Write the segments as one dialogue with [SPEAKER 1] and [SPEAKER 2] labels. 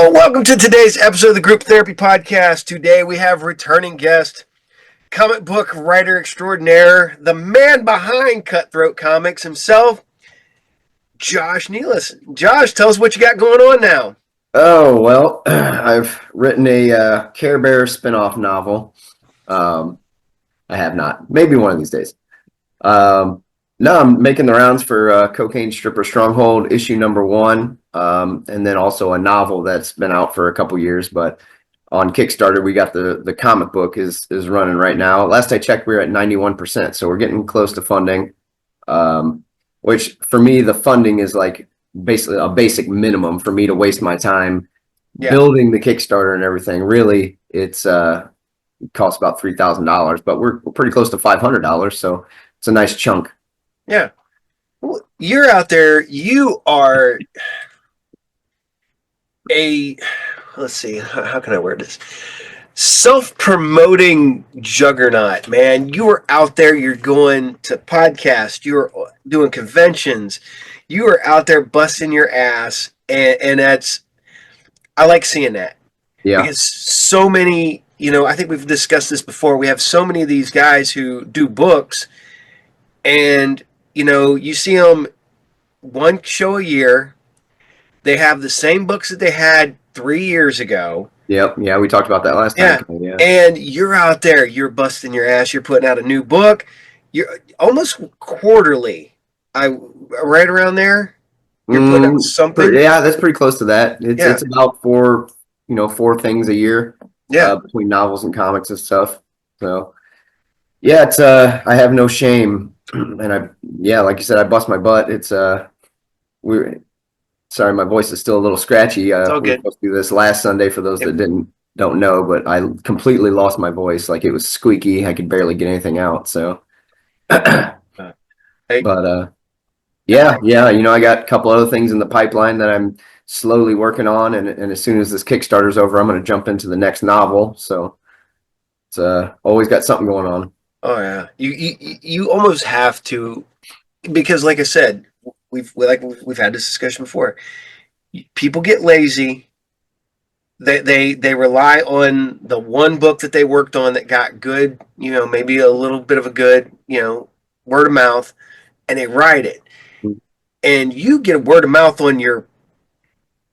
[SPEAKER 1] Well, welcome to today's episode of the Group Therapy Podcast. Today we have returning guest, comic book writer extraordinaire, the man behind Cutthroat Comics himself, Josh Nealis. Josh, tell us what you got going on now.
[SPEAKER 2] Oh, well, I've written a Care Bear spinoff novel. I have not. Maybe one of these days. No, I'm making the rounds for Cocaine Stripper Stronghold issue number 1, and then also a novel that's been out for a couple years. But on Kickstarter, we got the comic book is running right now. Last I checked, we were at 91%, so we're getting close to funding. Which for me, the funding is like basically a basic minimum for me to waste my time building the Kickstarter and everything. Really, it costs about $3,000, but we're pretty close to $500, so it's a nice chunk.
[SPEAKER 1] Yeah. Well, you're out there. You are let's see, how can I word this? Self-promoting juggernaut, man. You are out there. You're going to podcasts. You're doing conventions. You are out there busting your ass, and I like seeing that.
[SPEAKER 2] Yeah.
[SPEAKER 1] Because so many, I think we've discussed this before. We have so many of these guys who do books, and you see them one show a year. They have the same books that they had 3 years ago.
[SPEAKER 2] Yep. Yeah, we talked about that last time.
[SPEAKER 1] Yeah. And you're out there. You're busting your ass. You're putting out a new book. You're almost quarterly. Right around there. You're putting out something.
[SPEAKER 2] Yeah, that's pretty close to that. It's about four things a year.
[SPEAKER 1] Yeah.
[SPEAKER 2] Between novels and comics and stuff. So yeah, it's I have no shame. And like you said, I bust my butt. It's sorry, my voice is still a little scratchy.
[SPEAKER 1] It's all
[SPEAKER 2] we were
[SPEAKER 1] good.
[SPEAKER 2] supposed to do this last Sunday for those that don't know, but I completely lost my voice. Like it was squeaky. I could barely get anything out. So, but I got a couple other things in the pipeline that I'm slowly working on, and as soon as this Kickstarter's over, I'm going to jump into the next novel. So it's always got something going on.
[SPEAKER 1] Oh yeah, you almost have to, because like I said, we've had this discussion before. People get lazy. They rely on the one book that they worked on that got good, maybe a little bit of a good, word of mouth, and they write it. And you get a word of mouth on your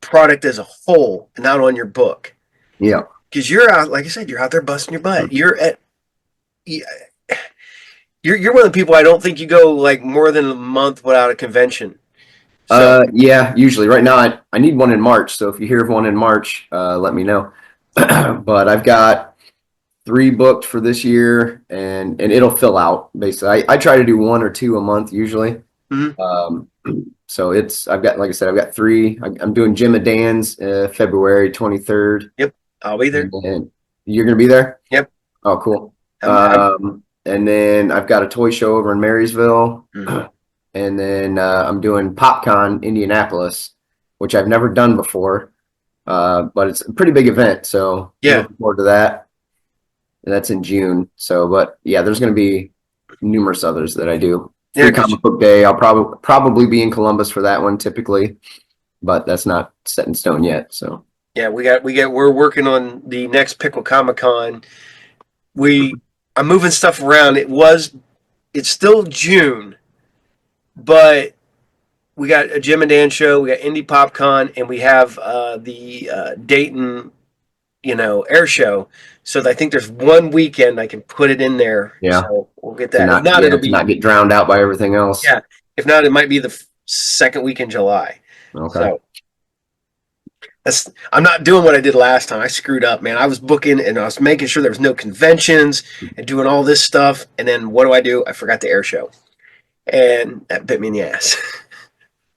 [SPEAKER 1] product as a whole, and not on your book.
[SPEAKER 2] Yeah,
[SPEAKER 1] because you're out, like I said, you're out there busting your butt. You're one of the people I don't think you go like more than a month without a convention. So,
[SPEAKER 2] yeah, usually. Right now, I need one in March. So if you hear of one in March, let me know. But I've got 3 booked for this year, and it'll fill out. Basically, I try to do 1 or 2 a month usually.
[SPEAKER 1] Mm-hmm.
[SPEAKER 2] So I've got 3. I'm doing Jim and Dan's February 23rd.
[SPEAKER 1] Yep, I'll be there.
[SPEAKER 2] And you're gonna be there?
[SPEAKER 1] Yep.
[SPEAKER 2] Oh, cool. And then I've got a toy show over in Marysville. Mm-hmm. And then I'm doing PopCon Indianapolis, which I've never done before, but it's a pretty big event. So
[SPEAKER 1] yeah,
[SPEAKER 2] looking forward to that. And that's in June. So, but yeah, there's going to be numerous others that I do. Free Comic Book Day. I'll probably be in Columbus for that one typically, but that's not set in stone yet. So
[SPEAKER 1] yeah, we're working on the next Pickle Comic Con. I'm moving stuff around. It's still June. But we got a Jim and Dan show, we got Indie PopCon, and we have the Dayton, air show. So I think there's one weekend I can put it in there.
[SPEAKER 2] Yeah,
[SPEAKER 1] so we'll get that.
[SPEAKER 2] If not, it'll not get drowned out by everything else.
[SPEAKER 1] Yeah, if not, it might be the second week in July.
[SPEAKER 2] Okay.
[SPEAKER 1] So I'm not doing what I did last time. I screwed up, man. I was booking and I was making sure there was no conventions and doing all this stuff, and then what do? I forgot the air show. And that bit me in the ass.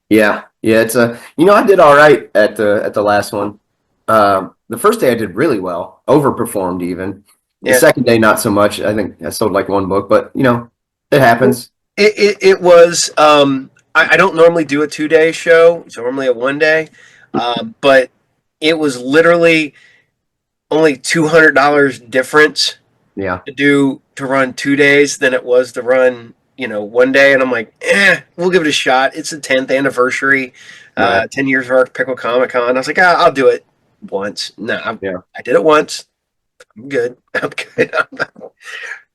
[SPEAKER 2] Yeah. It's I did all right at the last one. The first day I did really well, overperformed even. The second day not so much. I think I sold like 1 book, but it happens.
[SPEAKER 1] It was. I don't normally do a 2-day show. It's normally a 1 day, but it was literally only $200 difference.
[SPEAKER 2] Yeah.
[SPEAKER 1] To run 2 days than it was to run 1 day, and I'm like, we'll give it a shot. It's the 10th anniversary, 10 years of our Pickle Comic Con. I was like, I'll do it. once. No,
[SPEAKER 2] Yeah.
[SPEAKER 1] I did it once. I'm good. I'm good.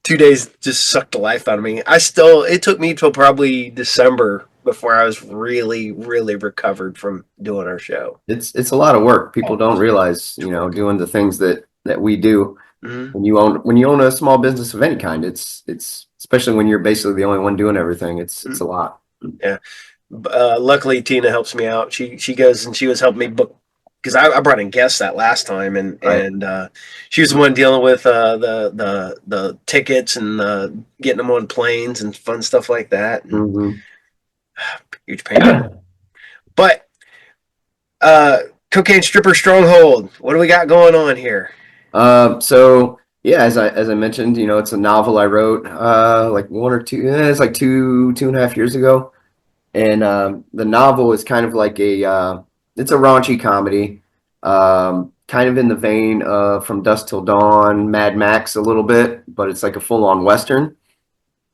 [SPEAKER 1] 2 days just sucked the life out of me. It took me till probably December before I was really, really recovered from doing our show.
[SPEAKER 2] It's a lot of work. People
[SPEAKER 1] Oh,
[SPEAKER 2] don't realize,
[SPEAKER 1] it's work.
[SPEAKER 2] doing the things that we do
[SPEAKER 1] Mm-hmm.
[SPEAKER 2] when you own a small business of any kind. It's especially when you're basically the only one doing everything. It's a lot.
[SPEAKER 1] Yeah. Luckily, Tina helps me out. She goes and she was helping me book because I brought in guests that last time, and
[SPEAKER 2] Right.
[SPEAKER 1] she was the one dealing with the tickets and getting them on planes and fun stuff like that. And
[SPEAKER 2] Hmm.
[SPEAKER 1] huge pain. But uh, cocaine stripper stronghold. What do we got going on here?
[SPEAKER 2] So yeah, as I mentioned, it's a novel I wrote like one or two. It's like 2.5 years ago. And the novel is kind of like it's a raunchy comedy, kind of in the vein of From Dusk Till Dawn, Mad Max a little bit, but it's like a full-on Western.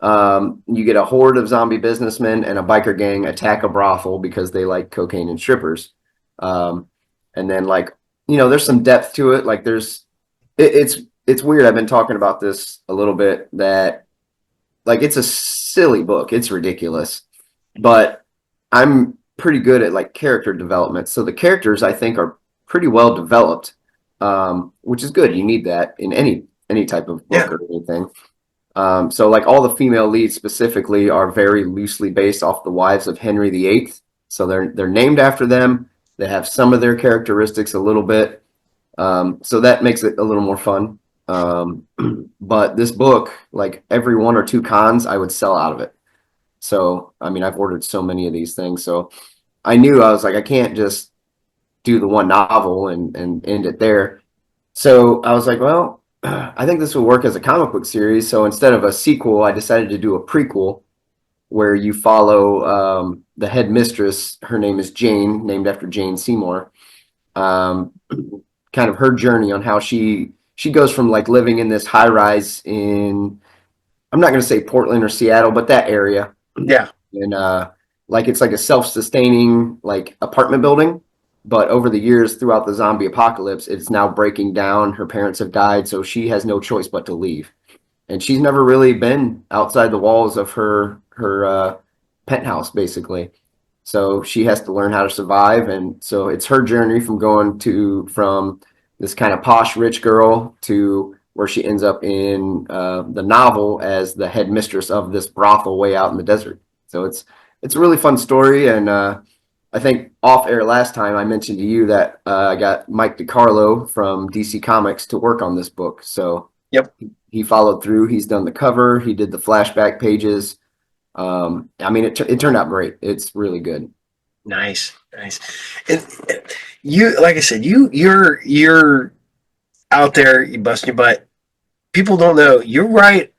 [SPEAKER 2] You get a horde of zombie businessmen and a biker gang attack a brothel because they like cocaine and strippers. Um, and then like, there's some depth to it. Like it's weird. I've been talking about this a little bit that like it's a silly book. It's ridiculous, but I'm pretty good at like character development. So the characters I think are pretty well developed, which is good. You need that in any type of book
[SPEAKER 1] Yeah,
[SPEAKER 2] or anything. So like all the female leads specifically are very loosely based off the wives of Henry VIII. So they're named after them. They have some of their characteristics a little bit. So that makes it a little more fun. Um, but this book, like every one or two cons, I would sell out of it. So, I mean, I've ordered so many of these things. So I knew I was like, I can't just do the one novel and end it there. So I was like, well, I think this will work as a comic book series. So instead of a sequel, I decided to do a prequel where you follow the headmistress. Her name is Jane, named after Jane Seymour. Um, kind of her journey on how she goes from like living in this high rise in, I'm not going to say Portland or Seattle, but that area,
[SPEAKER 1] yeah,
[SPEAKER 2] and like it's like a self-sustaining like apartment building, but over the years throughout the zombie apocalypse it's now breaking down. Her parents have died, so she has no choice but to leave, and she's never really been outside the walls of her penthouse basically. So she has to learn how to survive, and so it's her journey from this kind of posh rich girl to where she ends up in the novel as the headmistress of this brothel way out in the desert. So it's a really fun story, and I think off air last time I mentioned to you that I got Mike DiCarlo from DC Comics to work on this book. So
[SPEAKER 1] yep.
[SPEAKER 2] he followed through. He's done the cover. He did the flashback pages. I mean, it turned out great. It's really good.
[SPEAKER 1] Nice, nice. And you, like I said, you're out there, you busting your butt. People don't know you write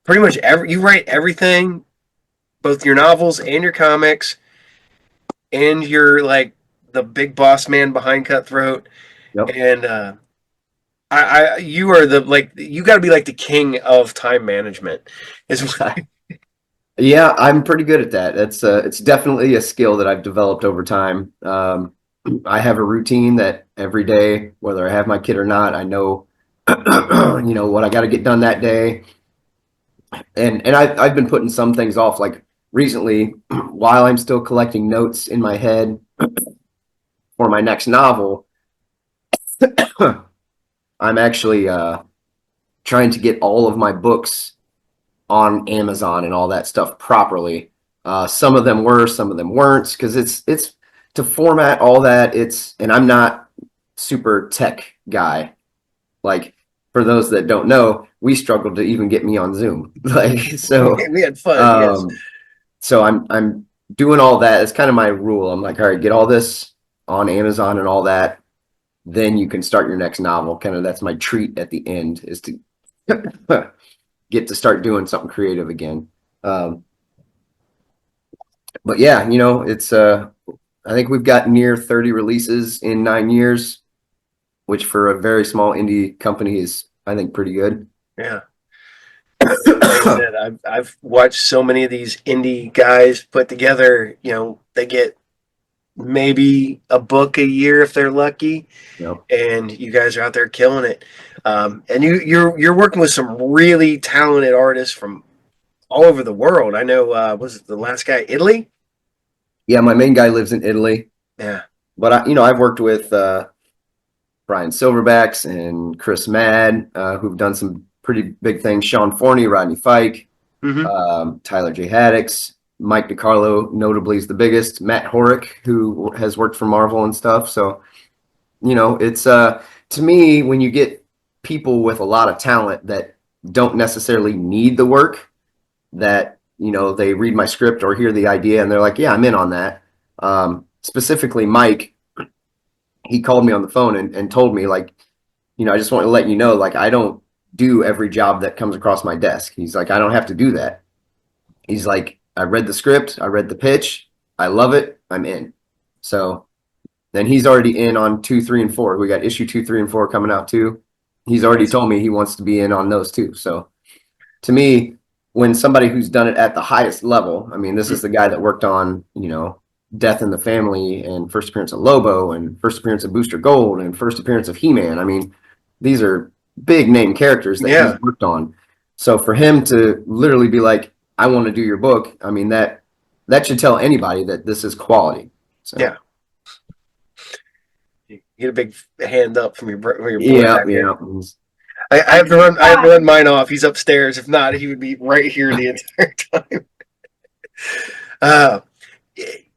[SPEAKER 1] pretty much you write everything, both your novels and your comics, and you're like the big boss man behind Cutthroat.
[SPEAKER 2] Yep.
[SPEAKER 1] And you are the like you got to be like the king of time management. Is
[SPEAKER 2] Yeah, I'm pretty good at that. It's definitely a skill that I've developed over time. I have a routine that every day, whether I have my kid or not, I know, what I got to get done that day. And I've been putting some things off, like recently, while I'm still collecting notes in my head for my next novel. I'm actually trying to get all of my books on Amazon and all that stuff properly. Some of them were, some of them weren't, because it's to format all that. And I'm not super tech guy. Like for those that don't know, we struggled to even get me on Zoom. Like
[SPEAKER 1] we had fun, yes.
[SPEAKER 2] um, so I'm doing all that. It's kind of my rule. I'm like, all right, get all this on Amazon and all that. Then you can start your next novel. Kind of that's my treat at the end is to get to start doing something creative again. Um, but yeah, it's I think we've got near 30 releases in 9 years, which for a very small indie company is I think pretty good.
[SPEAKER 1] Yeah. Like I said, I've watched so many of these indie guys put together. They get maybe a book a year if they're lucky,
[SPEAKER 2] Yep.
[SPEAKER 1] and you guys are out there killing it. And you're working with some really talented artists from all over the world. I know. Was it the last guy, Italy?
[SPEAKER 2] Yeah, my main guy lives in Italy,
[SPEAKER 1] Yeah.
[SPEAKER 2] but I've worked with Brian Silverbacks and Chris Madd, who've done some pretty big things. Sean Forney, Rodney Fike,
[SPEAKER 1] Hmm.
[SPEAKER 2] Tyler J. Haddix, Mike DiCarlo, notably is the biggest. Matt Horick, who has worked for Marvel and stuff. So it's to me, when you get people with a lot of talent that don't necessarily need the work, that they read my script or hear the idea and they're like, yeah, I'm in on that. Specifically, Mike, he called me on the phone and told me, like, I just want to let you know, like, I don't do every job that comes across my desk. He's like, I don't have to do that. He's like, I read the script, I read the pitch, I love it, I'm in. So then he's already in on 2, 3, and 4. We got issue 2, 3, and 4 coming out too. He's already
[SPEAKER 1] Nice.
[SPEAKER 2] told me he wants to be in on those too. So to me, when somebody who's done it at the highest level, I mean, this is the guy that worked on, Death in the Family and first appearance of Lobo and first appearance of Booster Gold and first appearance of He-Man. I mean, these are big name characters that he's
[SPEAKER 1] Yeah.
[SPEAKER 2] worked on. So for him to literally be like, I want to do your book, I mean, that should tell anybody that this is quality. So
[SPEAKER 1] Yeah. You get a big hand up from your boy
[SPEAKER 2] yeah,
[SPEAKER 1] back
[SPEAKER 2] yeah.
[SPEAKER 1] here. I have to run. I have to run mine off. He's upstairs. If not, he would be right here the entire time. Uh,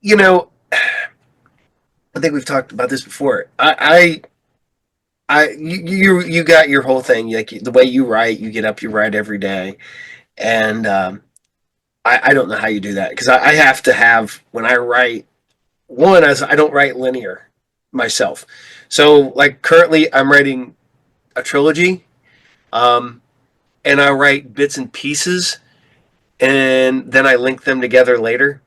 [SPEAKER 1] you know, I think we've talked about this before. You got your whole thing. Like the way you write, you get up, you write every day, and I don't know how you do that because I have to have when I write one as I don't write linear myself. So like currently, I'm writing a trilogy, um, and I write bits and pieces, and then I link them together later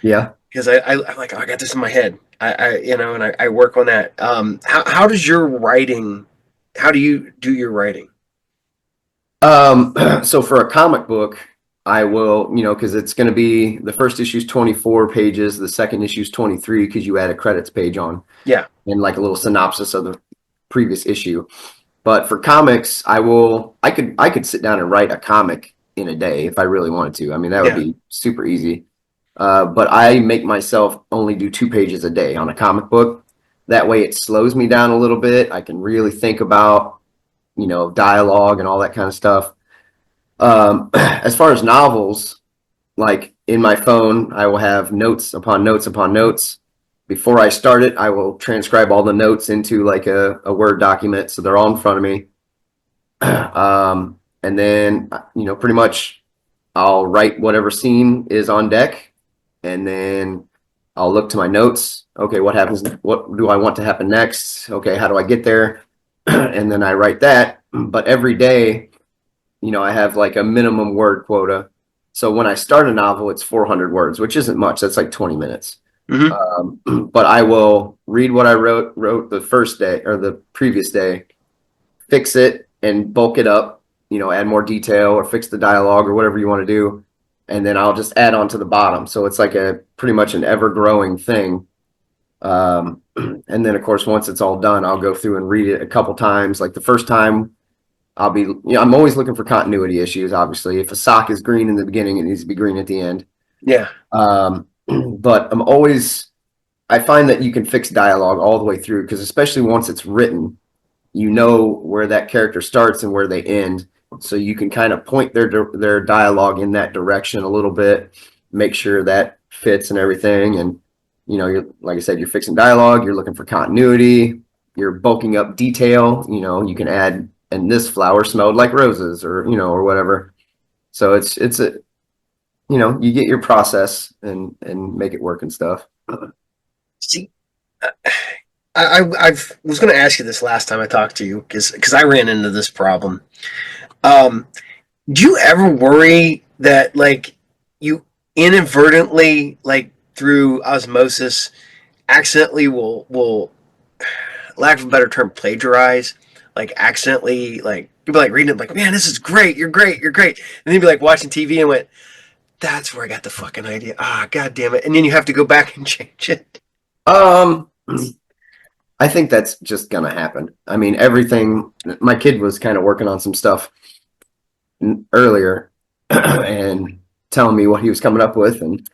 [SPEAKER 2] Yeah.
[SPEAKER 1] because I'm like, oh, I got this in my head. And I work on that. How does your writing? How do you do your writing?
[SPEAKER 2] So for a comic book, I will, because it's going to be the first issue's 24 pages, the second issue's 23 because you add a credits page on
[SPEAKER 1] Yeah,
[SPEAKER 2] and like a little synopsis of the previous issue. But for comics, I could sit down and write a comic in a day if I really wanted to. I mean, that would
[SPEAKER 1] yeah,
[SPEAKER 2] be super easy. But I make myself only do 2 pages a day on a comic book. That way it slows me down a little bit. I can really think about, dialogue and all that kind of stuff. As far as novels, like in my phone, I will have notes upon notes upon notes. Before I start it, I will transcribe all the notes into like a Word document so they're all in front of me. And then, pretty much I'll write whatever scene is on deck and then I'll look to my notes. Okay, what happens? What do I want to happen next? Okay, how do I get there? And then I write that. But every day, I have like a minimum word quota. So when I start a novel, it's 400 words, which isn't much. That's like 20 minutes.
[SPEAKER 1] hmm
[SPEAKER 2] But I will read what I wrote the first day or the previous day, fix it and bulk it up, add more detail or fix the dialogue or whatever you want to do. And then I'll just add on to the bottom. So it's like a pretty much an ever growing thing. And then of course, once it's all done, I'll go through and read it a couple times. Like the first time I'm always looking for continuity issues, obviously. If a sock is green in the beginning, it needs to be green at the end.
[SPEAKER 1] yeah,
[SPEAKER 2] But I find that you can fix dialogue all the way through because especially once it's written, you know where that character starts and where they end. So you can kind of point their dialogue in that direction a little bit, make sure that fits and everything. And, you're, like I said, you're fixing dialogue, you're looking for continuity, you're bulking up detail, you can add, and this flower smelled like roses or whatever. So it's a, you get your process and make it work and stuff.
[SPEAKER 1] see, I was going to ask you this last time I talked to you because I ran into this problem. Um, do you ever worry that like you inadvertently, like through osmosis, accidentally will lack of a better term plagiarize, like accidentally like people like reading it like, man, this is great, you're great, you're great, and then you'd be like watching TV and went, that's where I got the fucking idea. Ah, god damn it, and then you have to go back and change it.
[SPEAKER 2] Um, I think that's just gonna happen. I mean, everything. My kid was kind of working on some stuff earlier and telling me what he was coming up with, and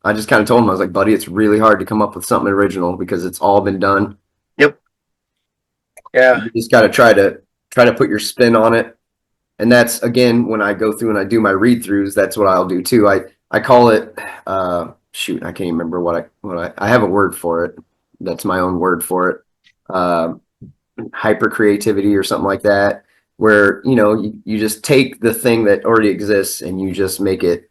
[SPEAKER 2] I just kind of told him, I was like, buddy, it's really hard to come up with something original because it's all been done.
[SPEAKER 1] Yep. Yeah.
[SPEAKER 2] You just got to try to put your spin on it. And that's again when I go through and I do my read throughs, that's what I'll do too. I call it shoot, I can't even remember what I have a word for it. That's my own word for it. Uh, hyper creativity or something like that, where you just take the thing that already exists and you just make it,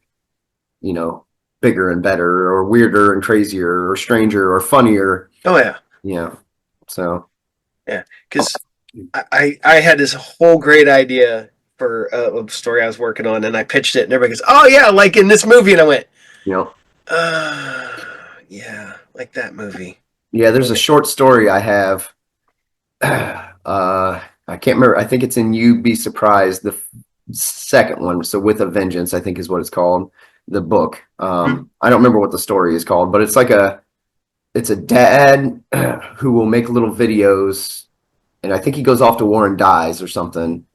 [SPEAKER 2] you know, bigger and better or weirder and crazier or stranger or funnier.
[SPEAKER 1] Oh yeah.
[SPEAKER 2] Yeah. So
[SPEAKER 1] Yeah. Because I had this whole great idea for a story I was working on, and I pitched it, and everybody goes, "Oh yeah, like in this movie," and I went,
[SPEAKER 2] you know,
[SPEAKER 1] uh, "Yeah, like that movie."
[SPEAKER 2] yeah. There's a short story I have. I can't remember. I think it's in You Be Surprised, the second one. So With a Vengeance, I think is what it's called. The book.
[SPEAKER 1] Mhm.
[SPEAKER 2] I don't remember what the story is called, but it's a dad who will make little videos, and I think he goes off to war and dies or something.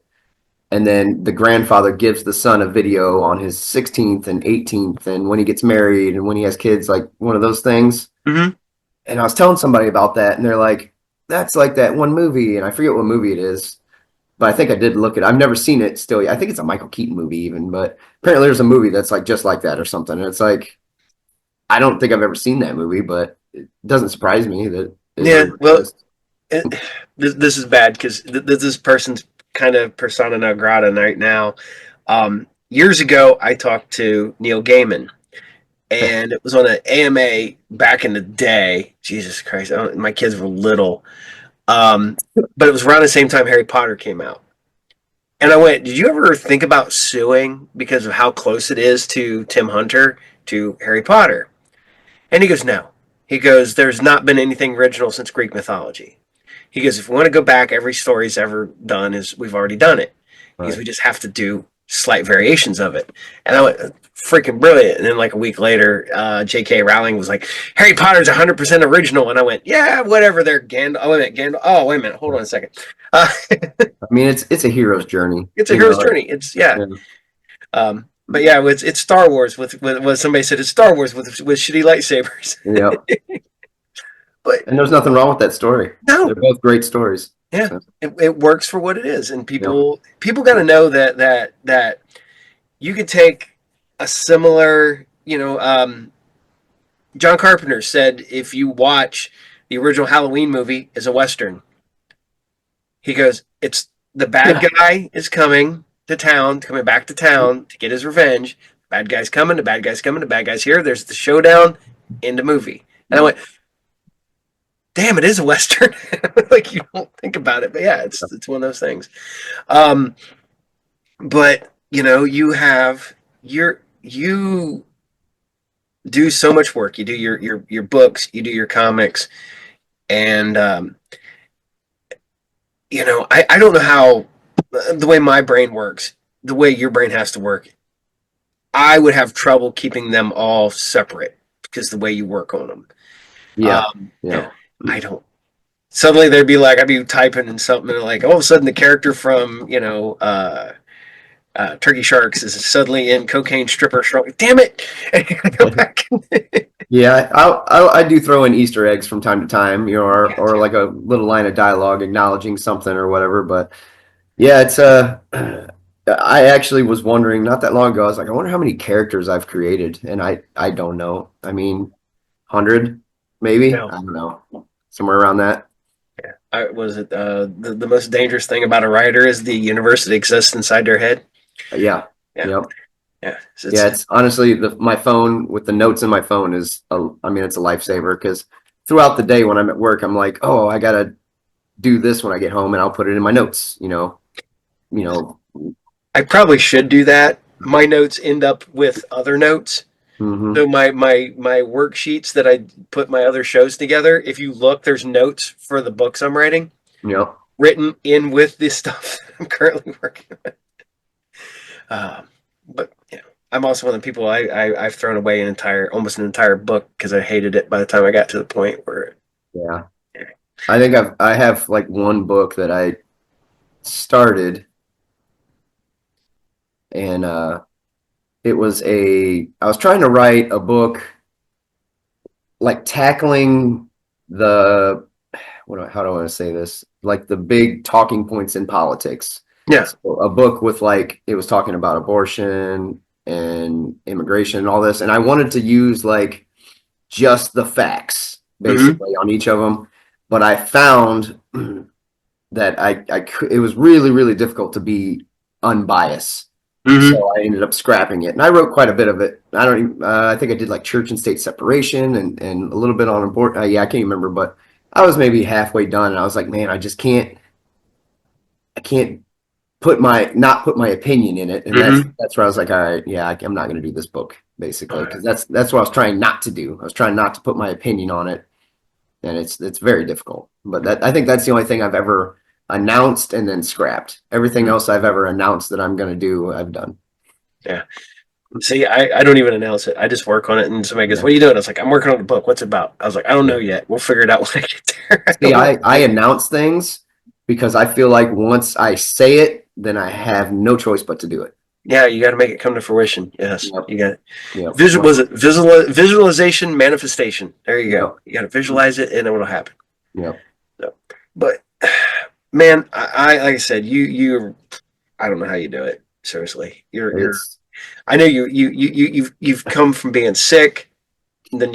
[SPEAKER 2] And then the grandfather gives the son a video on his 16th and 18th, and when he gets married and when he has kids, like one of those things.
[SPEAKER 1] Mhm.
[SPEAKER 2] And I was telling somebody about that, and they're like, "That's like that one movie," and I forget what movie it is, but I think I did look at it. I've never seen it still. I think it's a Michael Keaton movie even, but apparently there's a movie that's like just like that or something. And it's like I don't think I've ever seen that movie, but it doesn't surprise me that it
[SPEAKER 1] Yeah.
[SPEAKER 2] really
[SPEAKER 1] Well,
[SPEAKER 2] exists.
[SPEAKER 1] it, this is bad because this person's kind of persona non grata right now. Years ago, I talked to Neil Gaiman, and it was on an AMA back in the day. Jesus Christ, my kids were little, but it was around the same time Harry Potter came out. And I went, "Did you ever think about suing because of how close it is to Tim Hunter to Harry Potter?" And he goes, "No." He goes, "There's not been anything original since Greek mythology." He goes, "If we want to go back, every story's ever done is we've already done it." He goes,
[SPEAKER 2] Right.
[SPEAKER 1] "We just have to do slight variations of it." And I went, "Freaking brilliant." And then like a week later, J.K. Rowling was like, "Harry Potter's 100% original." And I went, "Yeah, whatever. They're Gandalf." Oh, wait a minute, Gandalf. Oh, wait a minute. Hold on a second. Uh,
[SPEAKER 2] I mean, it's a hero's journey,
[SPEAKER 1] it's a hero's journey. It's yeah.
[SPEAKER 2] Yeah.
[SPEAKER 1] But yeah, it's Star Wars with what somebody said. It's Star Wars with shitty lightsabers.
[SPEAKER 2] Yeah.
[SPEAKER 1] But
[SPEAKER 2] And there's nothing wrong with that story.
[SPEAKER 1] no,
[SPEAKER 2] They're both great stories.
[SPEAKER 1] yeah,
[SPEAKER 2] So,
[SPEAKER 1] it works for what it is, and
[SPEAKER 2] yeah.
[SPEAKER 1] people got to know that you could take a similar, John Carpenter said if you watch the original Halloween movie as a western, he goes, it's the bad
[SPEAKER 2] Yeah.
[SPEAKER 1] guy is coming to town, coming back to town to get his revenge. Bad guy's coming, the bad guy's coming, the bad guy's here. There's the showdown in the movie, and I went, damn, it is a western. Like you don't think about it, but yeah, it's one of those things. Um, but you do so much work. You do your books, you do your comics, and I don't know how the way my brain works, the way your brain has to work. I would have trouble keeping them all separate because the way you work on them.
[SPEAKER 2] Yeah.
[SPEAKER 1] Yeah,
[SPEAKER 2] Yeah.
[SPEAKER 1] I don't. Suddenly there'd be like I'd be typing in something and like all of a sudden the character from Turkey Sharks is suddenly in Cocaine Stripper. Damn it! And you go back.
[SPEAKER 2] Yeah, I do throw in Easter eggs from time to time, or like a little line of dialogue acknowledging something or whatever. But yeah, it's I actually was wondering not that long ago. I was like, I wonder how many characters I've created, and I don't know. I mean, 100 maybe.
[SPEAKER 1] No,
[SPEAKER 2] I don't know, somewhere around that.
[SPEAKER 1] was it the most dangerous thing about a writer is the universe that exists inside their head.
[SPEAKER 2] Yeah,
[SPEAKER 1] Yeah,
[SPEAKER 2] yep.
[SPEAKER 1] yeah.
[SPEAKER 2] Yeah, it's honestly my phone with the notes in my phone I mean, it's a lifesaver because throughout the day when I'm at work, I'm like, oh, I gotta do this when I get home, and I'll put it in my notes. You know.
[SPEAKER 1] I probably should do that. My notes end up with other notes.
[SPEAKER 2] Hmm.
[SPEAKER 1] So my worksheets that I put my other shows together. If you look, there's notes for the books I'm writing
[SPEAKER 2] Yep.
[SPEAKER 1] written in with this stuff I'm currently working on. But yeah. I'm also one of the people I've thrown away almost an entire book because I hated it by the time I got to the point where.
[SPEAKER 2] Yeah. I have like one book that I started, and it was I was trying to write a book like tackling the how do I want to say this? Like the big talking points in politics.
[SPEAKER 1] Yeah.
[SPEAKER 2] So a book with like it was talking about abortion and immigration and all this, and I wanted to use like just the facts
[SPEAKER 1] Mm-hmm.
[SPEAKER 2] basically on each of them, but I found that it was really really difficult to be unbiased.
[SPEAKER 1] Mm-hmm.
[SPEAKER 2] So I ended up scrapping it, and I wrote quite a bit of it. I don't even, I think I did like church and state separation and a little bit on abort. Yeah, I can't remember, but I was maybe halfway done, and I was like, man, I can't not put my opinion in it, and
[SPEAKER 1] Mm-hmm.
[SPEAKER 2] that's where I was like, all right, yeah, I'm not going to do this book
[SPEAKER 1] All
[SPEAKER 2] basically
[SPEAKER 1] right.
[SPEAKER 2] because that's what I was trying not to do. I was trying not to put my opinion on it, and it's very difficult. But I think that's the only thing I've ever announced and then scrapped. Everything
[SPEAKER 1] Mm-hmm.
[SPEAKER 2] else I've ever announced that I'm going to do, I've done.
[SPEAKER 1] Yeah. See, I don't even announce it. I just work on it, and somebody goes,
[SPEAKER 2] Yeah.
[SPEAKER 1] "What are you doing?" I was like, "I'm working on a book. What's it about?" I was like, "I don't know
[SPEAKER 2] Yeah.
[SPEAKER 1] yet. We'll figure it out when I get there." I
[SPEAKER 2] See,
[SPEAKER 1] don't know.
[SPEAKER 2] I announce things because I feel like once I say it, then I have no choice but to do it.
[SPEAKER 1] Yeah, you got to make it come to fruition. Yes,
[SPEAKER 2] Yep.
[SPEAKER 1] you got it.
[SPEAKER 2] Yep.
[SPEAKER 1] Visualization, manifestation. There you go.
[SPEAKER 2] Yep.
[SPEAKER 1] You got to visualize it, and it will happen.
[SPEAKER 2] Yep.
[SPEAKER 1] So, but man, like I said, I don't know how you do it. Seriously, you're.
[SPEAKER 2] It's
[SPEAKER 1] I know you've come from being sick, and then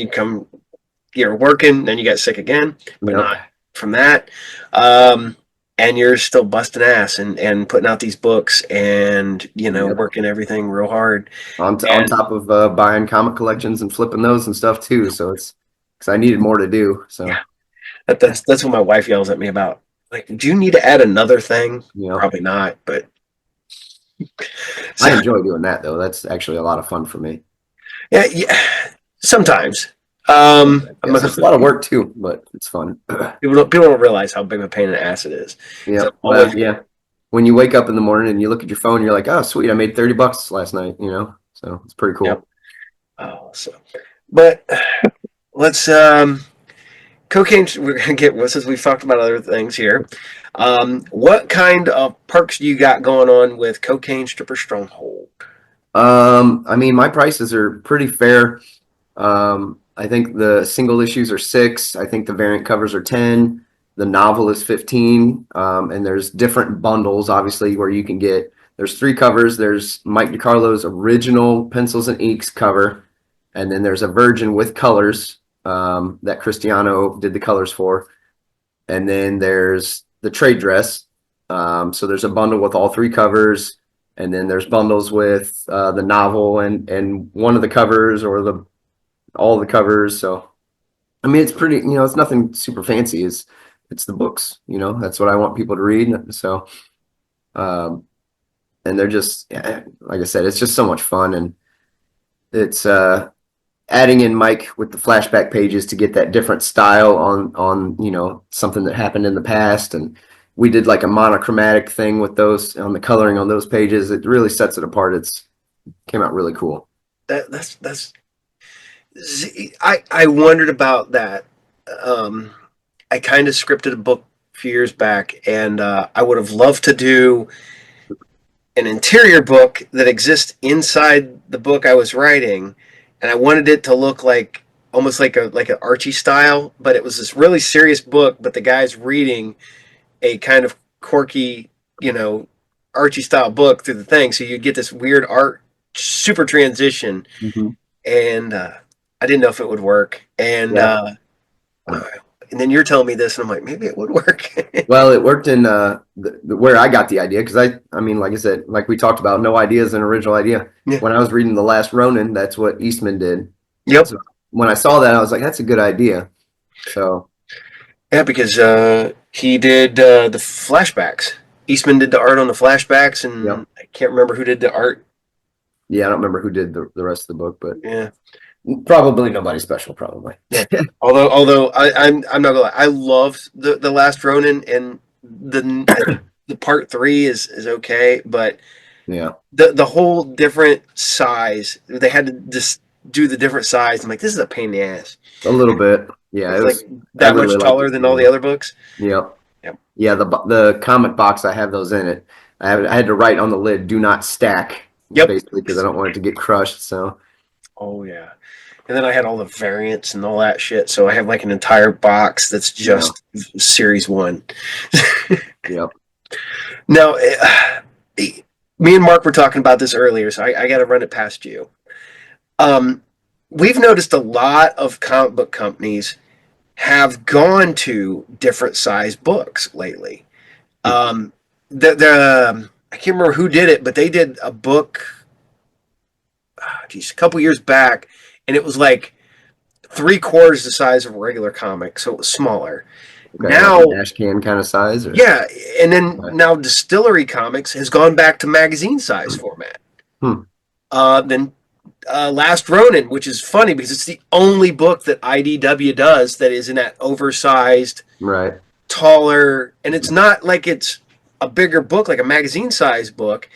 [SPEAKER 1] you're working, then you got sick again, but
[SPEAKER 2] yep.
[SPEAKER 1] not from that. Um, and you're still busting ass and putting out these books and
[SPEAKER 2] Yep.
[SPEAKER 1] working everything real hard.
[SPEAKER 2] On
[SPEAKER 1] And
[SPEAKER 2] top of buying comic collections and flipping those and stuff too. So it's because I needed more to do.
[SPEAKER 1] yeah,
[SPEAKER 2] So
[SPEAKER 1] that's what my wife yells at me about. Like, do you need to add another thing?
[SPEAKER 2] you know,
[SPEAKER 1] Probably not, but
[SPEAKER 2] I
[SPEAKER 1] so
[SPEAKER 2] enjoy doing that though. That's actually a lot of fun for me.
[SPEAKER 1] yeah, yeah. Sometimes, I'm
[SPEAKER 2] Yes, it's a lot of work too, but it's fun.
[SPEAKER 1] people don't realize how big of a pain in the ass it is. So
[SPEAKER 2] Yep.
[SPEAKER 1] I'm always
[SPEAKER 2] Well, yeah. When you wake up in the morning and you look at your phone, you're like, "Oh, sweet, I made $30 last night." So it's pretty
[SPEAKER 1] yep.
[SPEAKER 2] cool.
[SPEAKER 1] Oh, so but let's cocaine. We're gonna get since we've talked about other things here. What kind of perks do you got going on with Cocaine Stripper Stronghold?
[SPEAKER 2] I mean, my prices are pretty fair. I think the single issues are 6. I think the variant covers are 10. The novel is 15. And there's different bundles, obviously, where you can get. There's 3 covers. There's Mike DiCarlo's original pencils and inks cover, and then there's a Virgin with colors that Cristiano did the colors for, and then there's the trade dress. So there's a bundle with all 3 covers, and then there's bundles with the novel and one of the covers or the all the covers. So I mean, it's pretty. It's nothing super fancy. It's the books. That's what I want people to read. So um, and they're just like I said, it's just so much fun, and it's adding in Mike with the flashback pages to get that different style on something that happened in the past, and we did like a monochromatic thing with those on the coloring on those pages. It really sets it apart. It's came out really cool.
[SPEAKER 1] That's. See, I wondered about that. Um, I kind of scripted a book a few years back, and I would have loved to do an interior book that exists inside the book I was writing, and I wanted it to look like almost like an Archie style, but it was this really serious book, but the guy's reading a kind of quirky, you know, Archie style book through the thing, so you get this weird art super transition,
[SPEAKER 2] Mm-hmm.
[SPEAKER 1] and I didn't know if it would work,
[SPEAKER 2] Yeah.
[SPEAKER 1] and then you're telling me this, and I'm like, maybe it would work.
[SPEAKER 2] Well, it worked in where I got the idea because I mean, like I said, like we talked about, no idea is an original idea.
[SPEAKER 1] Yeah.
[SPEAKER 2] When I was reading The Last Ronin, that's what Eastman did.
[SPEAKER 1] Yep.
[SPEAKER 2] So when I saw that, I was like, that's a good idea. So
[SPEAKER 1] Yeah, because he did the flashbacks. Eastman did the art on the flashbacks, and
[SPEAKER 2] yep.
[SPEAKER 1] I can't remember who did the art.
[SPEAKER 2] Yeah, I don't remember who did the rest of the book, but
[SPEAKER 1] Yeah,
[SPEAKER 2] probably nobody special, probably.
[SPEAKER 1] yeah. Although I'm not gonna lie, I love the Last Ronin, and the part 3 is okay, but
[SPEAKER 2] Yeah.
[SPEAKER 1] The whole different size. They had to just do the different size. I'm like, this is a pain in the ass.
[SPEAKER 2] A little bit. Yeah,
[SPEAKER 1] It's
[SPEAKER 2] it
[SPEAKER 1] like
[SPEAKER 2] was. I
[SPEAKER 1] that
[SPEAKER 2] really
[SPEAKER 1] much
[SPEAKER 2] liked
[SPEAKER 1] taller
[SPEAKER 2] it
[SPEAKER 1] than all the
[SPEAKER 2] too.
[SPEAKER 1] other books.
[SPEAKER 2] Yep.
[SPEAKER 1] Yep.
[SPEAKER 2] Yeah, the comic box I have those in it. I had to write on the lid, "Do not stack,"
[SPEAKER 1] Yep.
[SPEAKER 2] basically because I don't want it to get crushed. So
[SPEAKER 1] Oh yeah. And then I had all the variants and all that shit. So I have like an entire box that's
[SPEAKER 2] yeah,
[SPEAKER 1] just series one.
[SPEAKER 2] yep.
[SPEAKER 1] Now, me and Mark were talking about this earlier, so I got to run it past you. Um, we've noticed a lot of comic book companies have gone to different size books lately. Um, I can't remember who did it, but they did a book, geez, a couple years back, and it was like 3/4 the size of a regular comic, so it was smaller.
[SPEAKER 2] Okay, like
[SPEAKER 1] Now,
[SPEAKER 2] an ash can kind of size, or
[SPEAKER 1] yeah, and then
[SPEAKER 2] okay.
[SPEAKER 1] now Distillery Comics has gone back to magazine size format.
[SPEAKER 2] Hmm.
[SPEAKER 1] Then Last Ronin, which is funny because it's the only book that IDW does that is in that oversized,
[SPEAKER 2] Right.
[SPEAKER 1] taller, and it's not like it's a bigger book, like a magazine size book.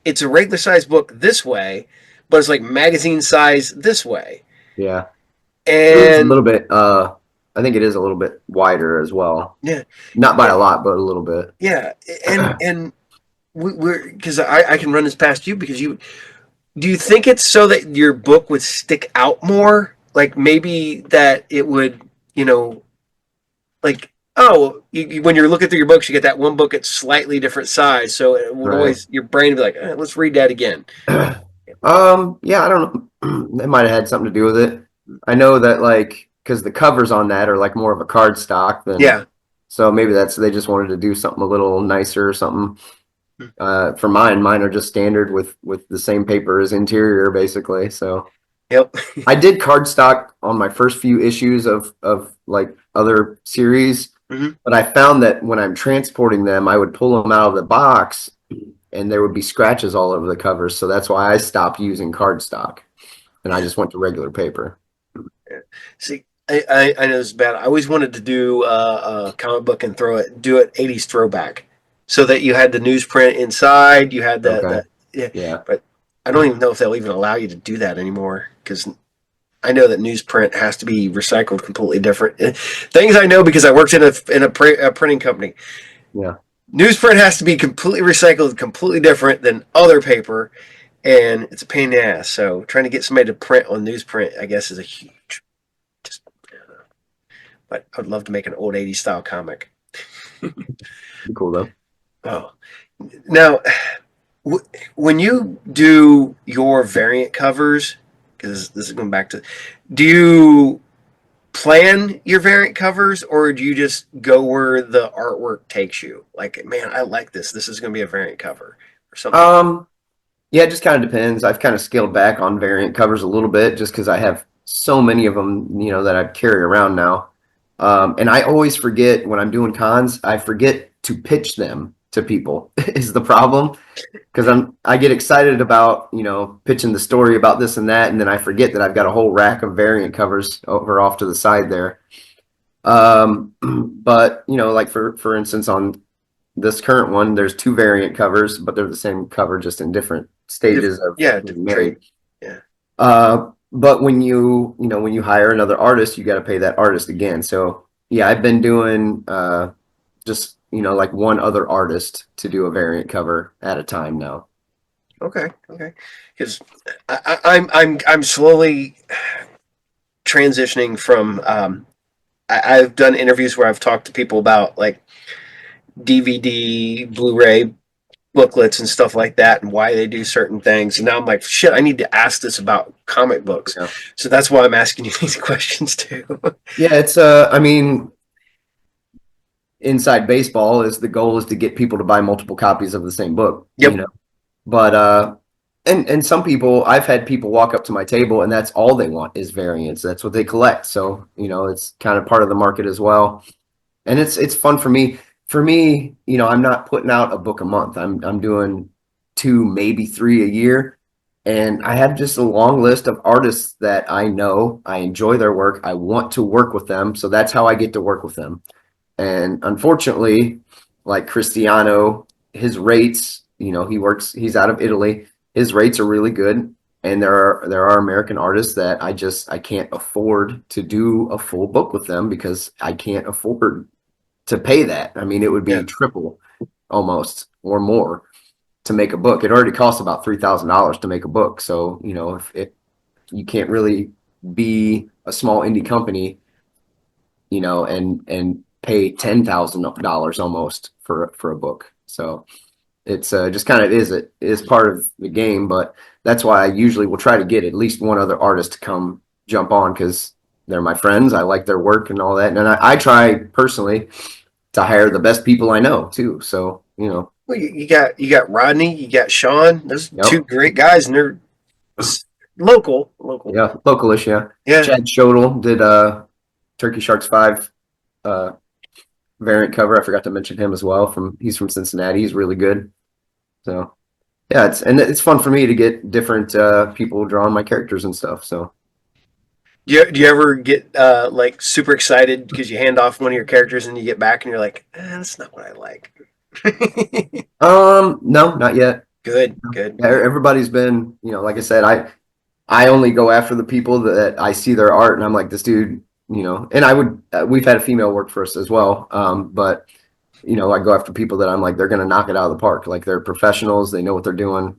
[SPEAKER 1] It's a regular size book this way, but it's like magazine size this way.
[SPEAKER 2] Yeah. It is a
[SPEAKER 1] And
[SPEAKER 2] little bit. I think it is a little bit wider as well.
[SPEAKER 1] yeah,
[SPEAKER 2] Not by a lot, but a little bit.
[SPEAKER 1] yeah, and we're because I can run this past you because you do you think it's so that your book would stick out more? Like maybe that it would, you know, like oh, when you're looking through your books, you get that one book at slightly different size, so it would
[SPEAKER 2] Right.
[SPEAKER 1] always your brain would be like, let's read that again.
[SPEAKER 2] Yeah, I don't know. That might have had something to do with it. I know that like because the covers on that are like more of a card stock than
[SPEAKER 1] Yeah,
[SPEAKER 2] so maybe that's they just wanted to do something a little nicer or something. For mine are just standard with the same paper as interior basically. So
[SPEAKER 1] yep,
[SPEAKER 2] I did cardstock on my first few issues of like other series,
[SPEAKER 1] hmm
[SPEAKER 2] but I found that when I'm transporting them, I would pull them out of the box and there would be scratches all over the covers. So that's why I stopped using cardstock and I
[SPEAKER 1] yeah.
[SPEAKER 2] just went to regular paper.
[SPEAKER 1] Yeah. See, I know it's bad. I always wanted to do a comic book and do it 80s throwback, so that you had the newsprint inside. You had
[SPEAKER 2] Okay.
[SPEAKER 1] the yeah,
[SPEAKER 2] Yeah.
[SPEAKER 1] but I don't even know if they'll even allow you to do that anymore because I know that newsprint has to be recycled completely different. Things I know because I worked in a printing company.
[SPEAKER 2] Yeah.
[SPEAKER 1] Newsprint has to be completely recycled, completely different than other paper, and it's a pain in the ass. So trying to get somebody to print on newsprint, I guess, is a huge. Just, but I would love to make an old 80s style comic.
[SPEAKER 2] Be cool though.
[SPEAKER 1] Oh, now when you do your variant covers, because this is going back to, do you plan your variant covers or do you just go where the artwork takes you? Like, man, I like this. This is going to be a variant cover or something like that.
[SPEAKER 2] Um, Yeah, it just kind of depends. I've kind of scaled back on variant covers a little bit just because I have so many of them, that I carry around now. And I always forget when I'm doing cons, I forget to pitch them to people is the problem because I get excited about, pitching the story about this and that, and then I forget that I've got a whole rack of variant covers over off to the side there. But like for instance on this current one, there's two variant covers, but they're the same cover, just in different stages of
[SPEAKER 1] Yeah,
[SPEAKER 2] being
[SPEAKER 1] different trade.
[SPEAKER 2] made.
[SPEAKER 1] Yeah.
[SPEAKER 2] But when you hire another artist, you got to pay that artist again. So yeah, I've been doing just like one other artist to do a variant cover at a time now.
[SPEAKER 1] Okay. Okay. Because I'm slowly transitioning from I've done interviews where I've talked to people about like DVD, Blu-ray booklets and stuff like that and why they do certain things. And now I'm like, shit, I need to ask this about comic books.
[SPEAKER 2] Yeah,
[SPEAKER 1] So that's why I'm asking you these questions too.
[SPEAKER 2] yeah. It's I mean, inside baseball is the goal is to get people to buy multiple copies of the same book.
[SPEAKER 1] Yep.
[SPEAKER 2] But and some people I've had people walk up to my table and that's all they want is variants. That's what they collect. So, it's kind of part of the market as well. And it's fun for me. For me, I'm not putting out a book a month. I'm doing two, maybe three a year. And I have just a long list of artists that I know. I enjoy their work. I want to work with them. So that's how I get to work with them. And unfortunately, like Cristiano, his rates he's out of Italy. His rates are really good. And there are American artists that I can't afford to do a full book with them because I can't afford to pay that. I mean, it would be
[SPEAKER 1] Yeah.
[SPEAKER 2] triple almost or more to make a book. It already costs about $3,000 to make a book. So, if you can't really be a small indie company, and pay $10,000 almost for a book. So it's just kind of is part of the game, but that's why I usually will try to get at least one other artist to come jump on because they're my friends. I like their work and all that, and I try personally to hire the best people I know too. So
[SPEAKER 1] Well, you got Rodney, you got Sean. Those are two
[SPEAKER 2] yep,
[SPEAKER 1] great guys, and they're local. Local.
[SPEAKER 2] yeah, localish, yeah.
[SPEAKER 1] Yeah.
[SPEAKER 2] Chad Shodel did Turkey Sharks 5 uh, variant cover. I forgot to mention him as well. He's from Cincinnati. He's really good. So yeah, it's fun for me to get different people drawing my characters and stuff. So
[SPEAKER 1] Do you ever get like super excited because you hand off one of your characters and you get back and you're like, that's not what I like.
[SPEAKER 2] no, not yet.
[SPEAKER 1] Good, good,
[SPEAKER 2] Yeah,
[SPEAKER 1] good.
[SPEAKER 2] everybody's been, like I said, I only go after the people that I see their art and I'm like, this dude, and we've had a female work for us as well. But I go after people that I'm like, they're going to knock it out of the park. Like they're professionals. They know what they're doing.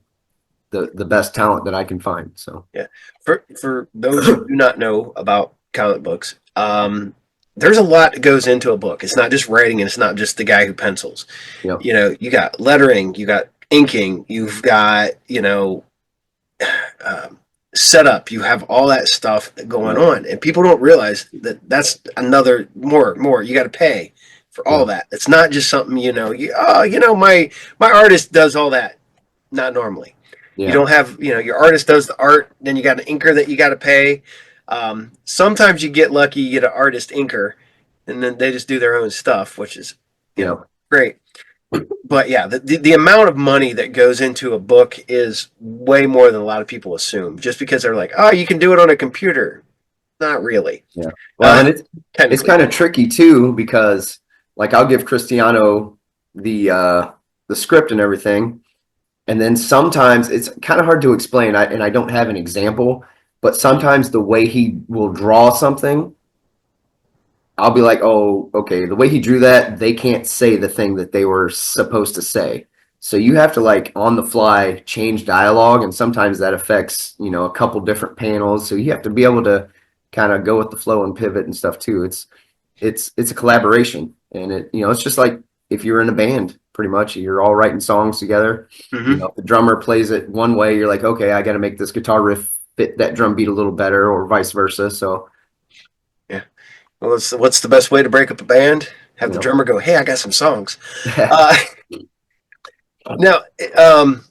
[SPEAKER 2] The best talent that I can find. So
[SPEAKER 1] Yeah. For those who do not know about comic books, there's a lot that goes into a book. It's not just writing, and it's not just the guy who pencils.
[SPEAKER 2] yep,
[SPEAKER 1] You got lettering, you got inking, you've got um, setup. You have all that stuff going
[SPEAKER 2] yep,
[SPEAKER 1] on, and people don't realize that that's another more. You got to pay for all
[SPEAKER 2] yep,
[SPEAKER 1] that. It's not just something my artist does all that. Not normally. You
[SPEAKER 2] yeah,
[SPEAKER 1] don't have your artist does the art, then you got an inker that you got to pay. Sometimes you get lucky, you get an artist inker, and then they just do their own stuff, which is
[SPEAKER 2] yep,
[SPEAKER 1] great. But yeah, the amount of money that goes into a book is way more than a lot of people assume. Just because they're like, oh, you can do it on a computer, not really.
[SPEAKER 2] yeah. Well,
[SPEAKER 1] Uh,
[SPEAKER 2] and it's
[SPEAKER 1] Technically,
[SPEAKER 2] kind of tricky too because like I'll give Cristiano the script and everything. And then sometimes it's kind of hard to explain, and I don't have an example, but sometimes the way he will draw something, I'll be like, oh, okay, the way he drew that, they can't say the thing that they were supposed to say. So you have to like on the fly change dialogue, and sometimes that affects, a couple different panels. So you have to be able to kind of go with the flow and pivot and stuff too. It's a collaboration, and it's just like if you're in a band, pretty much you're all writing songs together.
[SPEAKER 1] hmm
[SPEAKER 2] If the drummer plays it one way, you're like, okay, I got to make this guitar riff fit that drum beat a little better, or vice versa. So
[SPEAKER 1] yeah. Well, what's the best way to break up a band? Have
[SPEAKER 2] you
[SPEAKER 1] the
[SPEAKER 2] know,
[SPEAKER 1] drummer go, "Hey, I got some songs."
[SPEAKER 2] yeah,
[SPEAKER 1] Uh, Now, um,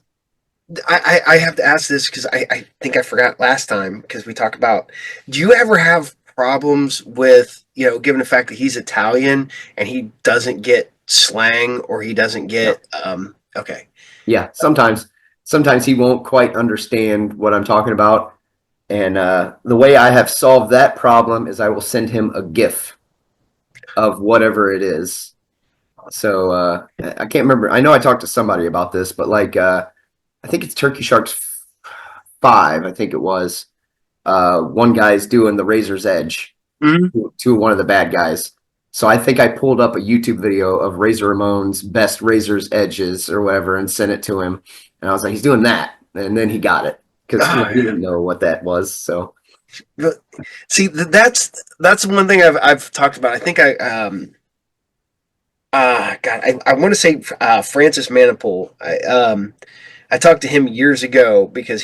[SPEAKER 1] I have to ask this because I think I forgot last time because we talked about. Do you ever have problems with given the fact that he's Italian and he doesn't get slang or he doesn't
[SPEAKER 2] no,
[SPEAKER 1] get okay.
[SPEAKER 2] yeah. Sometimes he won't quite understand what I'm talking about, and the way I have solved that problem is I will send him a GIF of whatever it is. So I can't remember. I know I talked to somebody about this, but like I think it's Turkey Sharks 5. I think it was. One guy's doing the Razor's Edge
[SPEAKER 1] Mhm.
[SPEAKER 2] to one of the bad guys. So I think I pulled up a YouTube video of Razor Ramon's best Razor's Edges or whatever and sent it to him. And I was like, he's doing that. And then he got it because
[SPEAKER 1] Oh,
[SPEAKER 2] he
[SPEAKER 1] yeah.
[SPEAKER 2] didn't know what that was. So
[SPEAKER 1] But, see, that's one thing I've talked about. I think God, I want to say Francis Manipool. I talked to him years ago because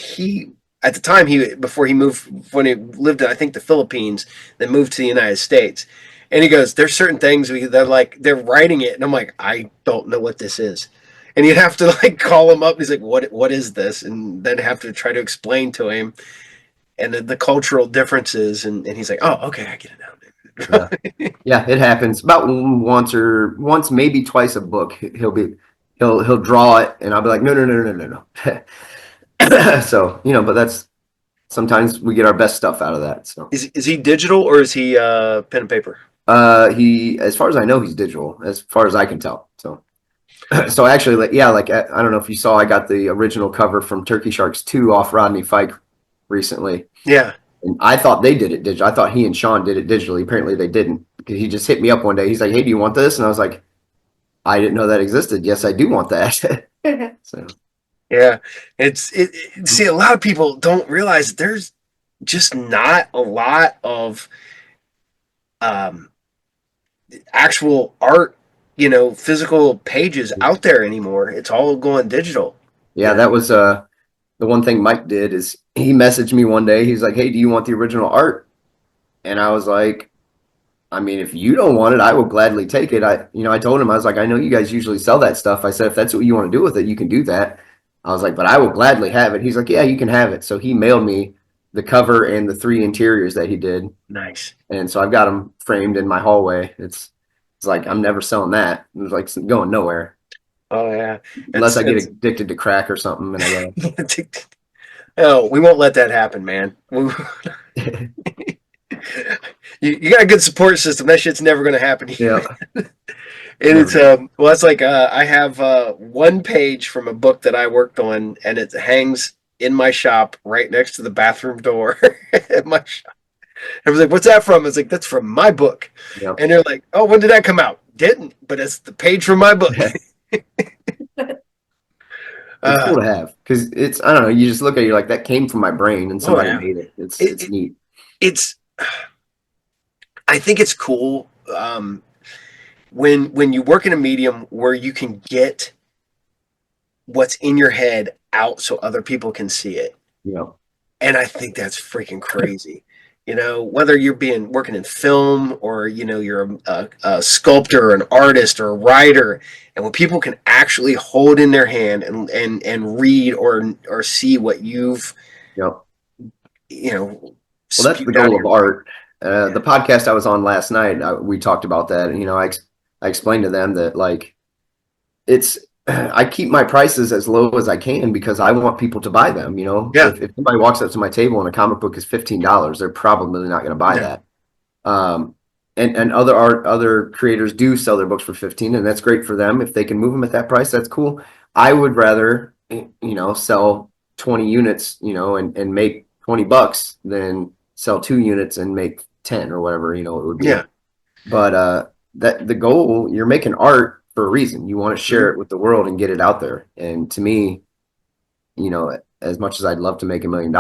[SPEAKER 1] at the time before he moved when he lived in I think the Philippines, then moved to the United States, and he goes, "There's certain things they're like they're writing it," and I'm like, "I don't know what this is," and you'd have to like call him up. And he's like, "What is this?" And then have to try to explain to him and the cultural differences, and he's like, "Oh, okay, I get it
[SPEAKER 2] yeah,
[SPEAKER 1] now."
[SPEAKER 2] yeah, it happens about once, maybe twice a book. He'll draw it, and I'll be like, no, no, no, no, no, no. So but that's sometimes we get our best stuff out of that. So
[SPEAKER 1] Is he digital or is he pen and paper?
[SPEAKER 2] he, as far as I know, he's digital, as far as I can tell. So So actually, like, yeah, like I don't know if you saw, I got the original cover from Turkey Sharks 2 off Rodney Fike recently.
[SPEAKER 1] Yeah,
[SPEAKER 2] And I thought they did it digital. I thought he and Sean did it digitally. Apparently they didn't, because he just hit me up one day. He's like, "Hey, do you want this?" And I was like, "I didn't know that existed. Yes, I do want that." So
[SPEAKER 1] yeah. See, a lot of people don't realize there's just not a lot of um, actual art, physical pages out there anymore. It's all going digital.
[SPEAKER 2] yeah, that was the one thing Mike did is he messaged me one day. He's like, "Hey, do you want the original art?" And I was like, I mean, if you don't want it, I will gladly take it. I told him, I was like, I know you guys usually sell that stuff. I said, if that's what you want to do with it, you can do that. I was like, but I will gladly have it. He's like, yeah, you can have it. So he mailed me the cover and the 3 interiors that he did.
[SPEAKER 1] Nice.
[SPEAKER 2] And so I've got them framed in my hallway. It's like, I'm never selling that. It's like going nowhere
[SPEAKER 1] Oh yeah,
[SPEAKER 2] unless I get
[SPEAKER 1] it's
[SPEAKER 2] addicted to crack or something. And I
[SPEAKER 1] oh, we won't let that happen, man.
[SPEAKER 2] go,
[SPEAKER 1] You got a good support system. That shit's never going to happen here.
[SPEAKER 2] yeah,
[SPEAKER 1] And it's
[SPEAKER 2] never.
[SPEAKER 1] well, it's like I have one page from a book that I worked on, and it hangs in my shop right next to the bathroom door at my shop. I was like, "What's that from?" I was like, "That's from my book."
[SPEAKER 2] Yeah.
[SPEAKER 1] And they're like, "Oh, when did that come out?" Didn't, but it's the page from my book.
[SPEAKER 2] It's cool
[SPEAKER 1] Uh,
[SPEAKER 2] to have because I don't know, you just look at it, you're like, that came from my brain and
[SPEAKER 1] oh
[SPEAKER 2] somebody
[SPEAKER 1] yeah,
[SPEAKER 2] made it. It's
[SPEAKER 1] it,
[SPEAKER 2] it's
[SPEAKER 1] it
[SPEAKER 2] neat.
[SPEAKER 1] it's. I think it's cool when you work in a medium where you can get what's in your head out so other people can see it.
[SPEAKER 2] You know,
[SPEAKER 1] And I think that's freaking crazy. Whether you're being working in film or you're a sculptor or an artist or a writer, and when people can actually hold in their hand and read or see what you've
[SPEAKER 2] you know.
[SPEAKER 1] you know
[SPEAKER 2] Well, that's the
[SPEAKER 1] spewed out of
[SPEAKER 2] goal
[SPEAKER 1] your
[SPEAKER 2] of
[SPEAKER 1] brain.
[SPEAKER 2] art.
[SPEAKER 1] Yeah,
[SPEAKER 2] The podcast I was on last night, we talked about that. And, I explained to them that like it's I keep my prices as low as I can because I want people to buy them.
[SPEAKER 1] yeah,
[SPEAKER 2] If somebody walks up to my table and a comic book is $15, they're probably not going to buy
[SPEAKER 1] no,
[SPEAKER 2] that. Um, and other creators do sell their books for 15, and that's great for them. If they can move them at that price, that's cool. I would rather, sell 20 units, and make $20 than sell 2 units and make 10 or whatever, it would be.
[SPEAKER 1] yeah,
[SPEAKER 2] But that the goal, you're making art for a reason. You want to share
[SPEAKER 1] mhm,
[SPEAKER 2] it with the world and get it out there. And to me, as much as I'd love to make $1 million,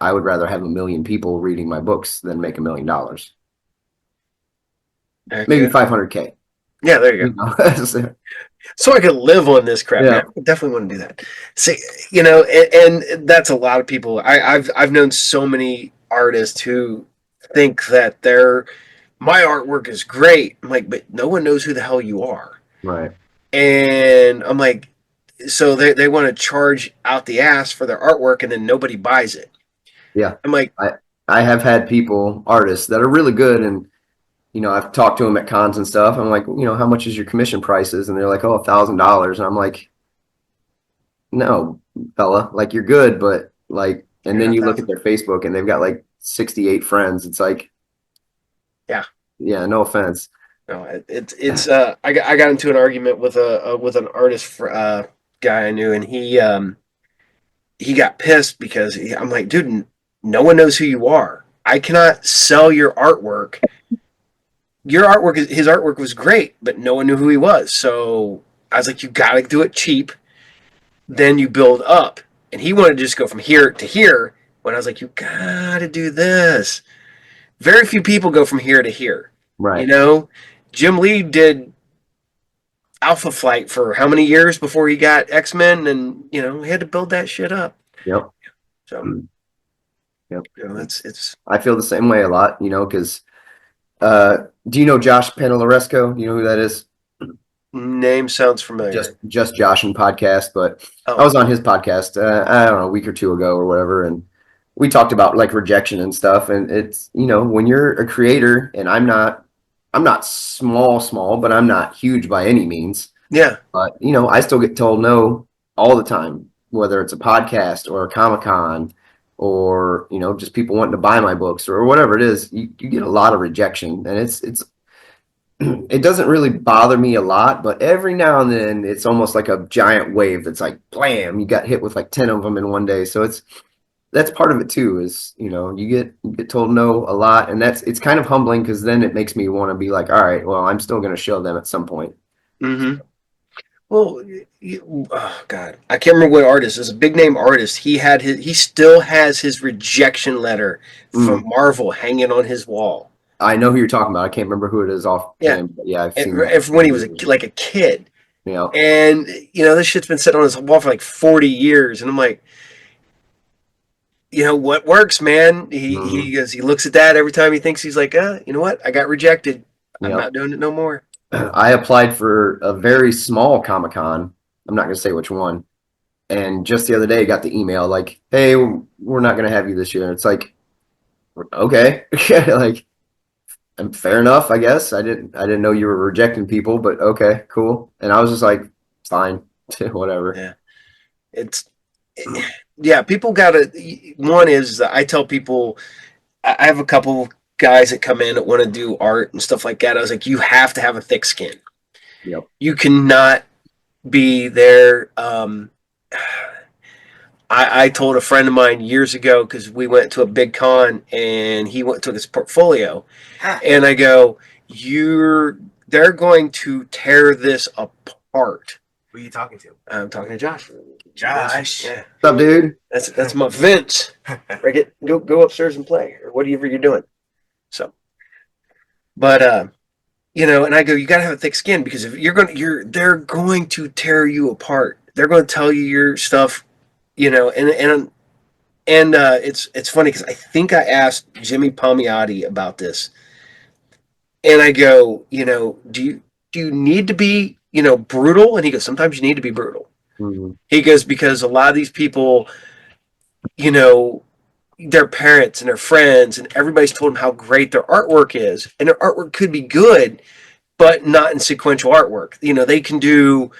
[SPEAKER 2] I would rather have 1 million people reading my books than make $1 million.
[SPEAKER 1] heck
[SPEAKER 2] Maybe
[SPEAKER 1] yeah,
[SPEAKER 2] 500K.
[SPEAKER 1] yeah. There you go.
[SPEAKER 2] So,
[SPEAKER 1] So I could live on this crap,
[SPEAKER 2] yeah,
[SPEAKER 1] man. I definitely want to do that. See, and that's a lot of people. I've known so many artists who think that my artwork is great. I'm like, but no one knows who the hell you are.
[SPEAKER 2] right.
[SPEAKER 1] And I'm like, so they want to charge out the ass for their artwork, and then nobody buys it.
[SPEAKER 2] Yeah.
[SPEAKER 1] I'm like,
[SPEAKER 2] I I have had people, artists that are really good, and I've talked to them at cons and stuff. I'm like, how much is your commission prices? And they're like, oh, $1,000. And I'm like, no, fella, like you're good, but like, and
[SPEAKER 1] you're
[SPEAKER 2] then
[SPEAKER 1] not
[SPEAKER 2] you look at
[SPEAKER 1] thousand.
[SPEAKER 2] their Facebook and they've got like 68 friends. It's like,
[SPEAKER 1] Yeah.
[SPEAKER 2] yeah, no offense.
[SPEAKER 1] No, it's I got into an argument with with an artist guy I knew, and he got pissed because I'm like, dude, no one knows who you are. I cannot sell your artwork. His artwork was great, but no one knew who he was. So I was like, you got to do it cheap, then you build up. And he wanted to just go from here to here. When I was like, you got to do this. Very few people go from here to here. You
[SPEAKER 2] Right.
[SPEAKER 1] know, Jim Lee did Alpha Flight for how many years before he got X-Men, and he had to build that shit up.
[SPEAKER 2] Yep.
[SPEAKER 1] So
[SPEAKER 2] Yep.
[SPEAKER 1] it's
[SPEAKER 2] I feel the same way a lot, because do you know Josh Panalaresco? Do you know who that is?
[SPEAKER 1] name sounds
[SPEAKER 2] just
[SPEAKER 1] familiar.
[SPEAKER 2] just Josh and podcast, but I
[SPEAKER 1] Oh
[SPEAKER 2] was on his podcast, I don't know, a week or two ago or whatever, and we talked about like rejection and stuff. And it's, when you're a creator, and I'm not small, but I'm not huge by any means.
[SPEAKER 1] yeah,
[SPEAKER 2] But I still get told no all the time, whether it's a podcast or a Comic Con, or just people wanting to buy my books or whatever it is. You get a lot of rejection, and it's it doesn't really bother me a lot, but every now and then it's almost like a giant wave that's like blam, you got hit with like 10 of them in one day. So that's part of it too, is you get told no a lot, and it's kind of humbling because then it makes me want to be like, all right, well, I'm still going to show them at some point.
[SPEAKER 1] Mm-hmm. Well, oh God, I can't remember what artist. It's a big name artist. He still has his rejection letter from
[SPEAKER 2] Mm,
[SPEAKER 1] Marvel hanging on his wall.
[SPEAKER 2] I know who you're talking about. I can't remember who it is
[SPEAKER 1] Yeah,
[SPEAKER 2] offhand, but yeah, I've
[SPEAKER 1] and
[SPEAKER 2] seen that.
[SPEAKER 1] when he was like a kid,
[SPEAKER 2] Yeah.
[SPEAKER 1] and this shit's been sitting on his wall for like 40 years, and I'm like, what works, man?
[SPEAKER 2] Hmm.
[SPEAKER 1] He looks at that every time he thinks he's like, you know what? I got rejected. I'm
[SPEAKER 2] Yeah.
[SPEAKER 1] not doing it no more.
[SPEAKER 2] I applied for a very small Comic Con. I'm not going to say which one. And just the other day, got the email like, "Hey, we're not going to have you this year." It's like, okay, like, fair enough, I guess. I didn't know you were rejecting people, but okay, cool. And I was just like, fine, whatever.
[SPEAKER 1] Yeah, it's yeah. People gotta. One is that I tell people I have a couple guys that come in that want to do art and stuff like that. I was like, you have to have a thick skin.
[SPEAKER 2] Yep.
[SPEAKER 1] You cannot be there. I told a friend of mine years ago because we went to a big con and he took his portfolio, and I go, they're going to tear this apart.
[SPEAKER 3] Who are you talking to?
[SPEAKER 1] I'm talking to Josh.
[SPEAKER 3] Josh.
[SPEAKER 1] Yeah,
[SPEAKER 2] What's up, dude?
[SPEAKER 1] that's my Vince. Right, go upstairs and play or whatever you're doing. So, but and I go, you got to have a thick skin because if they're going to tear you apart. They're going to tell you your stuff, and it's funny because I think I asked Jimmy Palmiotti about this, and I go, do you need to be brutal? And he goes, sometimes you need to be brutal.
[SPEAKER 2] Mhm.
[SPEAKER 1] He goes because a lot of these people, you know, their parents and their friends and everybody's told them how great their artwork is, and their artwork could be good, but not in sequential artwork. They can do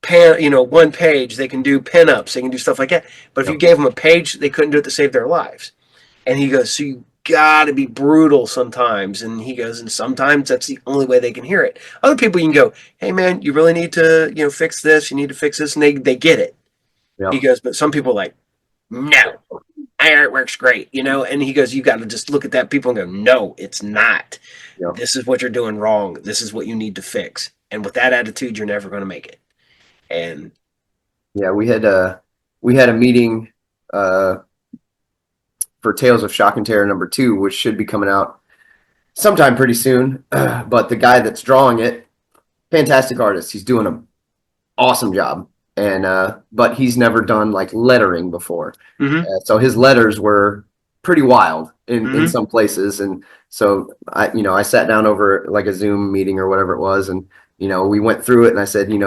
[SPEAKER 1] one page, they can do pinups, they can do stuff like that. But if you
[SPEAKER 2] Yep.
[SPEAKER 1] gave them a page, they couldn't do it to save their lives. And he goes, so you gotta be brutal sometimes. And he goes, and sometimes that's the only way they can hear it. Other people you can go, hey man, you really need to, fix this, you need to fix this, and they get it. He
[SPEAKER 2] Yep.
[SPEAKER 1] goes, but some people are like, no, my artwork's great, and he goes, you got to just look at that people and go, no, it's not.
[SPEAKER 2] Yep.
[SPEAKER 1] This is what you're doing wrong. This is what you need to fix. And with that attitude, you're never going to make it. And
[SPEAKER 2] Yeah, we had a meeting uh, for Tales of Shock and Terror #2, which should be coming out sometime pretty soon. But the guy that's drawing it, fantastic artist. He's doing an awesome job, and but he's never done like lettering before.
[SPEAKER 1] mm-hmm,
[SPEAKER 2] So his letters were pretty wild in
[SPEAKER 1] mm-hmm,
[SPEAKER 2] some places, and so I sat down over like a Zoom meeting or whatever it was, and we went through it, and I said, you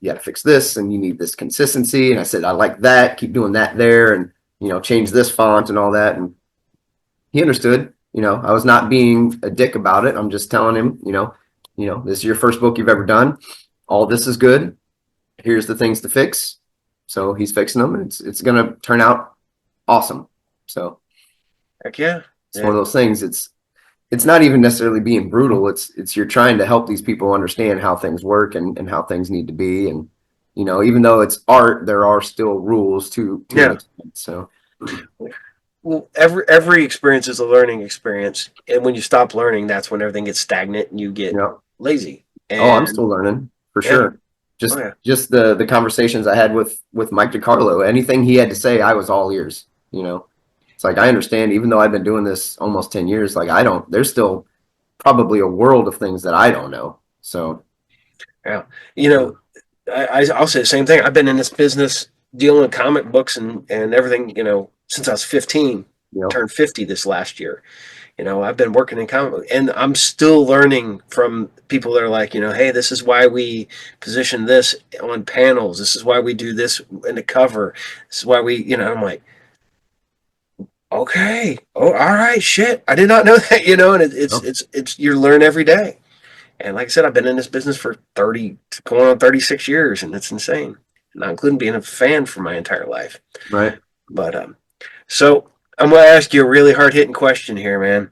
[SPEAKER 2] got to fix this, and you need this consistency, and I said I like that, keep doing that there, and change this font and all that, and he understood. I was not being a dick about it. I'm just telling him, this is your first book you've ever done. All this is good. Here's the things to fix. So he's fixing them, and it's gonna turn out awesome. So
[SPEAKER 1] heck yeah.
[SPEAKER 2] it's one of those things. It's not even necessarily being brutal. It's you're trying to help these people understand how things work and how things need to be. And even though it's art, there are still rules to an
[SPEAKER 1] Yeah.
[SPEAKER 2] extent. So
[SPEAKER 1] Well, every experience is a learning experience. And when you stop learning, that's when everything gets stagnant and you get
[SPEAKER 2] yeah.
[SPEAKER 1] lazy.
[SPEAKER 2] Oh, I'm
[SPEAKER 1] And
[SPEAKER 2] still learning for
[SPEAKER 1] yeah.
[SPEAKER 2] sure.
[SPEAKER 1] Oh,
[SPEAKER 2] Just
[SPEAKER 1] yeah.
[SPEAKER 2] just the conversations I had with Mike DiCarlo. Anything he had to say, I was all ears. It's like I understand, even though I've been doing this almost 10 years, like I don't. There's still probably a world of things that I don't know. So
[SPEAKER 1] Yeah. You know, I'll say the same thing. I've been in this business dealing with comic books and everything, since I was 15,
[SPEAKER 2] you know,
[SPEAKER 1] turned 50 this last year. I've been working in comic book and I'm still learning from people that are like, hey, this is why we position this on panels. This is why we do this in the cover. This is why I'm like, okay. Oh, all right. Shit. I did not know that, and
[SPEAKER 2] oh,
[SPEAKER 1] you learn every day. And like I said, I've been in this business for 30, going on 36 years, and it's insane. Not including being a fan for my entire life.
[SPEAKER 2] right.
[SPEAKER 1] But so I'm going to ask you a really hard hitting question here, man.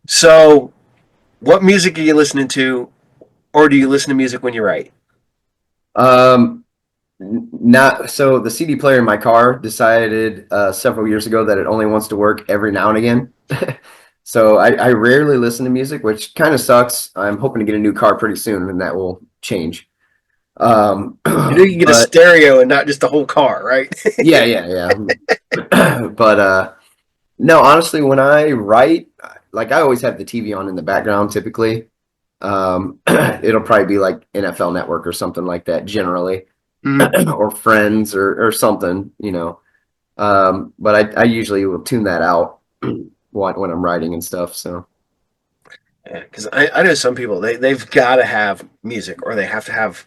[SPEAKER 1] So, what music are you listening to? or do you listen to music when you write?
[SPEAKER 2] Not so. The CD player in my car decided several years ago that it only wants to work every now and again. So I rarely listen to music, which kind of sucks. I'm hoping to get a new car pretty soon, and that will change.
[SPEAKER 1] You know, you can get a
[SPEAKER 2] But
[SPEAKER 1] stereo and not just the whole car, right?
[SPEAKER 2] yeah. But no, honestly, when I write, like I always have the TV on in the background typically. It'll probably be like NFL Network or something like that generally,
[SPEAKER 1] Mhm.
[SPEAKER 2] or Friends or something, you know. But I usually will tune that out when I'm writing and stuff. So
[SPEAKER 1] Yeah, because I know some people they've got to have music or they have to have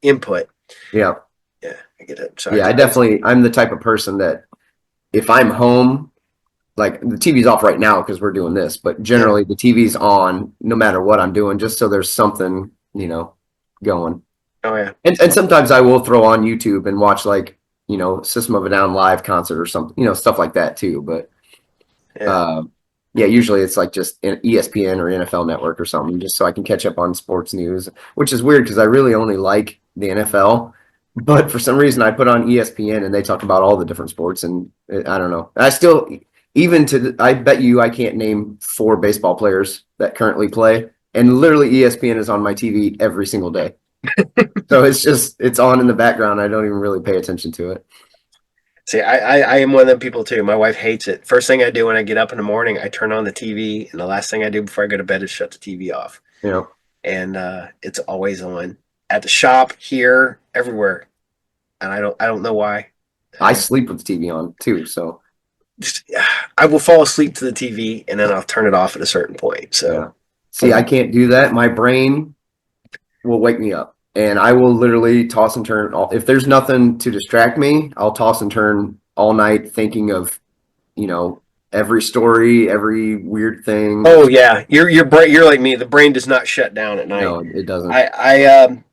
[SPEAKER 1] input.
[SPEAKER 2] yeah,
[SPEAKER 1] Yeah, I get it. So
[SPEAKER 2] yeah, I'm the type of person that if I'm home, like the TV's off right now because we're doing this, but
[SPEAKER 1] yeah.
[SPEAKER 2] generally the TV's on no matter what I'm doing, just so there's something, going.
[SPEAKER 1] Oh yeah.
[SPEAKER 2] And sometimes I will throw on YouTube and watch like, System of a Down live concert or something, stuff like that too. But
[SPEAKER 1] Yeah.
[SPEAKER 2] uh, yeah, usually it's like just ESPN or NFL Network or something, just so I can catch up on sports news, which is weird because I really only like the NFL. But for some reason, I put on ESPN and they talk about all the different sports, and I don't know. I still, I bet you I can't name 4 baseball players that currently play, and literally ESPN is on my TV every single day. So it's on in the background. I don't even really pay attention to it.
[SPEAKER 1] See, I am one of them people too. My wife hates it. First thing I do when I get up in the morning, I turn on the TV, and the last thing I do before I go to bed is shut the TV off.
[SPEAKER 2] You know,
[SPEAKER 1] And it's always on at the shop, here, everywhere, and I don't know why.
[SPEAKER 2] I
[SPEAKER 1] I
[SPEAKER 2] sleep with the TV on too. So
[SPEAKER 1] just I will fall asleep to the TV, and then I'll turn it off at a certain point.
[SPEAKER 2] yeah.
[SPEAKER 1] So,
[SPEAKER 2] See, I can't do that. My brain will wake me up, and I will literally toss and turn. If there's nothing to distract me, I'll toss and turn all night thinking of, you know, every story, every weird thing.
[SPEAKER 1] oh yeah, your brain, you're like me. The brain does not shut down at night.
[SPEAKER 2] No, it doesn't.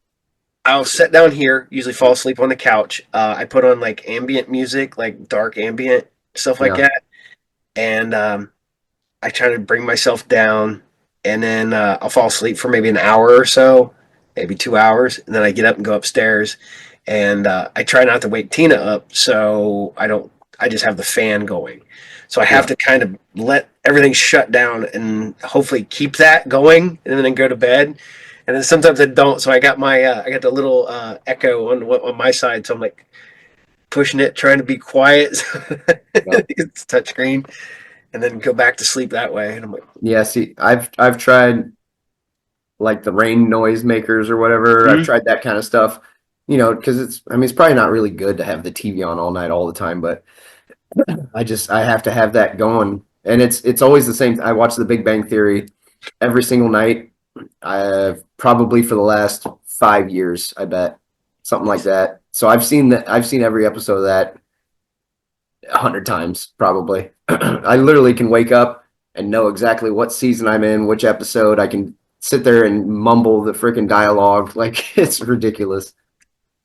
[SPEAKER 1] I'll sit down here, usually fall asleep on the couch. I put on like ambient music, like dark ambient stuff like
[SPEAKER 2] Yeah,
[SPEAKER 1] that, and I try to bring myself down, and then I'll fall asleep for maybe an hour or so, maybe 2 hours, and then I get up and go upstairs, and I try not to wake Tina up, so I don't. I just have the fan going, so I have
[SPEAKER 2] yeah,
[SPEAKER 1] to kind of let everything shut down and hopefully keep that going, and then go to bed. And then sometimes I don't, so I got the little echo on my side, so I'm like pushing it, trying to be quiet.
[SPEAKER 2] yeah.
[SPEAKER 1] It's touchscreen, and then go back to sleep that way. And I'm like,
[SPEAKER 2] Yeah, see, I've tried like the rain noise makers or whatever. I've
[SPEAKER 1] hmm?
[SPEAKER 2] tried that kind of stuff, because it's probably not really good to have the TV on all night all the time, but I have to have that going, and it's always the same. I watch The Big Bang Theory every single night. I've probably for the last 5 years, I bet something like that. So I've seen every episode of that 100 times probably. I literally can wake up and know exactly what season I'm in, which episode. I can sit there and mumble the freaking dialogue like it's ridiculous.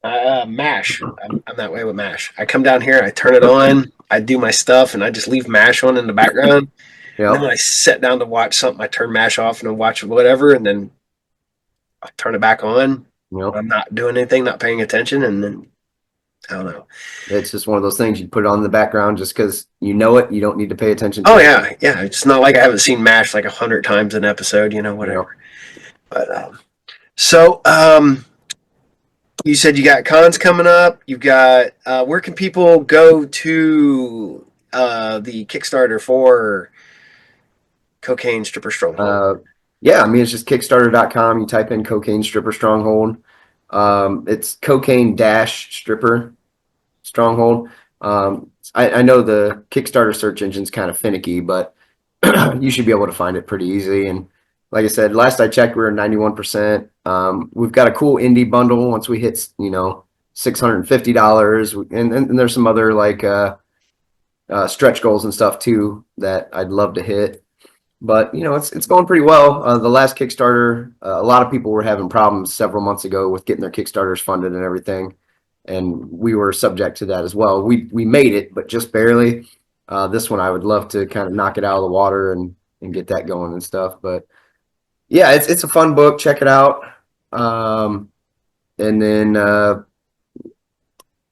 [SPEAKER 1] Mash. I'm that way with Mash. I come down here, I turn it on, I do my stuff, and I just leave Mash on in the background. And then
[SPEAKER 2] Yep.
[SPEAKER 1] when I sit down to watch something, I turn Mash off and I watch whatever, and then I turn it back on.
[SPEAKER 2] Yep.
[SPEAKER 1] I'm not doing anything, not paying attention, and then I don't know.
[SPEAKER 2] It's just one of those things you put it on in the background just because you know it. You don't need to pay attention
[SPEAKER 1] Oh
[SPEAKER 2] to it.
[SPEAKER 1] yeah, yeah. It's not like I haven't seen Mash like 100 times an episode,
[SPEAKER 2] Yep.
[SPEAKER 1] whatever. But so you said you got cons coming up. You've got where can people go to the Kickstarter for Cocaine Stripper Stronghold?
[SPEAKER 2] Uh, yeah, I mean, it's just Kickstarter.com. You type in cocaine stripper stronghold. It's cocaine dash stripper stronghold. I know the Kickstarter search engine's kind of finicky, but you should be able to find it pretty easy. And like I said, last I checked, we were 91%. We've got a cool indie bundle once we hit, $650. And there's some other like stretch goals and stuff too that I'd love to hit. But it's going pretty well. The last Kickstarter, a lot of people were having problems several months ago with getting their Kickstarters funded and everything, and we were subject to that as well. We made it, but just barely. This one, I would love to kind of knock it out of the water and get that going and stuff. But Yeah, it's a fun book. Check it out. And then the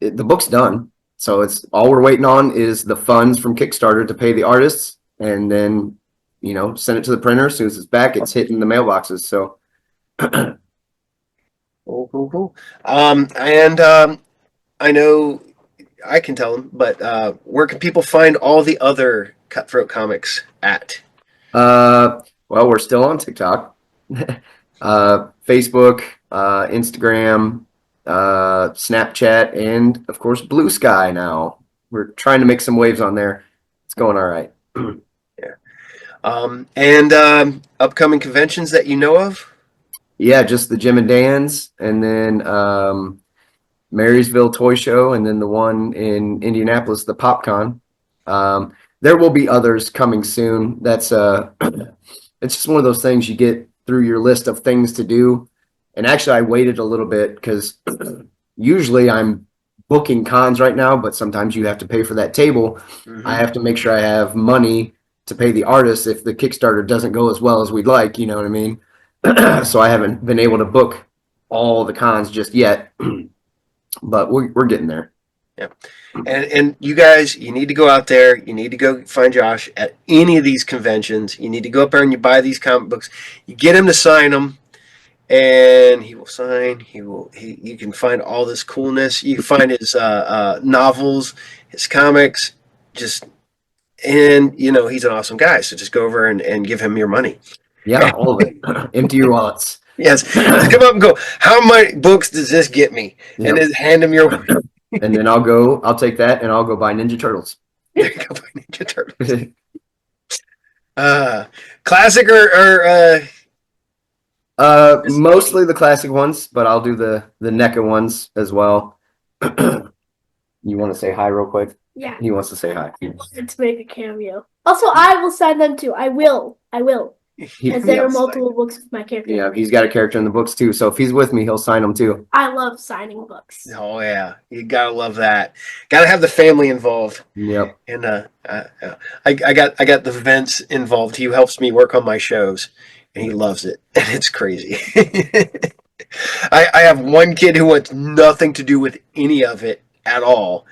[SPEAKER 2] book's done. So it's all we're waiting on is the funds from Kickstarter to pay the artists, and then send it to the printer. As soon as it's back, it's hitting the mailboxes. So
[SPEAKER 1] Cool, cool, cool. And I know I can tell them, but where can people find all the other Cutthroat comics at?
[SPEAKER 2] well, we're still on TikTok, Facebook, Instagram, Snapchat, and of course Blue Sky. Now we're trying to make some waves on there. It's going all right.
[SPEAKER 1] Yeah. And upcoming conventions that you know of?
[SPEAKER 2] Yeah, just the Jim and Dan's, and then Marysville Toy Show, and then the one in Indianapolis, the PopCon. There will be others coming soon. That's it's just one of those things you get through your list of things to do. And actually, I waited a little bit because usually I'm booking cons right now, but sometimes you have to pay for that table.
[SPEAKER 1] Mm-hmm.
[SPEAKER 2] I have to make sure I have money to pay the artists if the Kickstarter doesn't go as well as we'd like. You know what I mean? So I haven't been able to book all the cons just yet, but we're getting there.
[SPEAKER 1] Yeah. And you guys, you need to go out there. You need to go find Josh at any of these conventions. You need to go up there and you buy these comic books. You get him to sign them, and he will sign. You can find all this coolness. You can find his novels, his comics, just and he's an awesome guy. So just go over and give him your money.
[SPEAKER 2] Yeah, all of it. Empty your wallets.
[SPEAKER 1] Yes, just come up and go. How many books does this get me?
[SPEAKER 2] Yep.
[SPEAKER 1] And just hand him your.
[SPEAKER 2] And then I'll take that and I'll go buy Ninja Turtles.
[SPEAKER 1] There you go, buy Ninja Turtles. Classic or
[SPEAKER 2] mostly the classic ones, but I'll do the NECA ones as well. You want to say hi real quick?
[SPEAKER 4] Yeah.
[SPEAKER 2] He wants to say hi.
[SPEAKER 4] Let's make a cameo. Also, I will sign them too. I will. As there are multiple books with my character.
[SPEAKER 2] Yeah, he's got a character in the books too. So if he's with me, he'll sign them too.
[SPEAKER 4] I love signing books.
[SPEAKER 1] Oh yeah, you gotta love that. Gotta have the family involved.
[SPEAKER 2] Yep.
[SPEAKER 1] And I got the Vince involved. He helps me work on my shows, and he loves it. And it's crazy. I have one kid who wants nothing to do with any of it at all.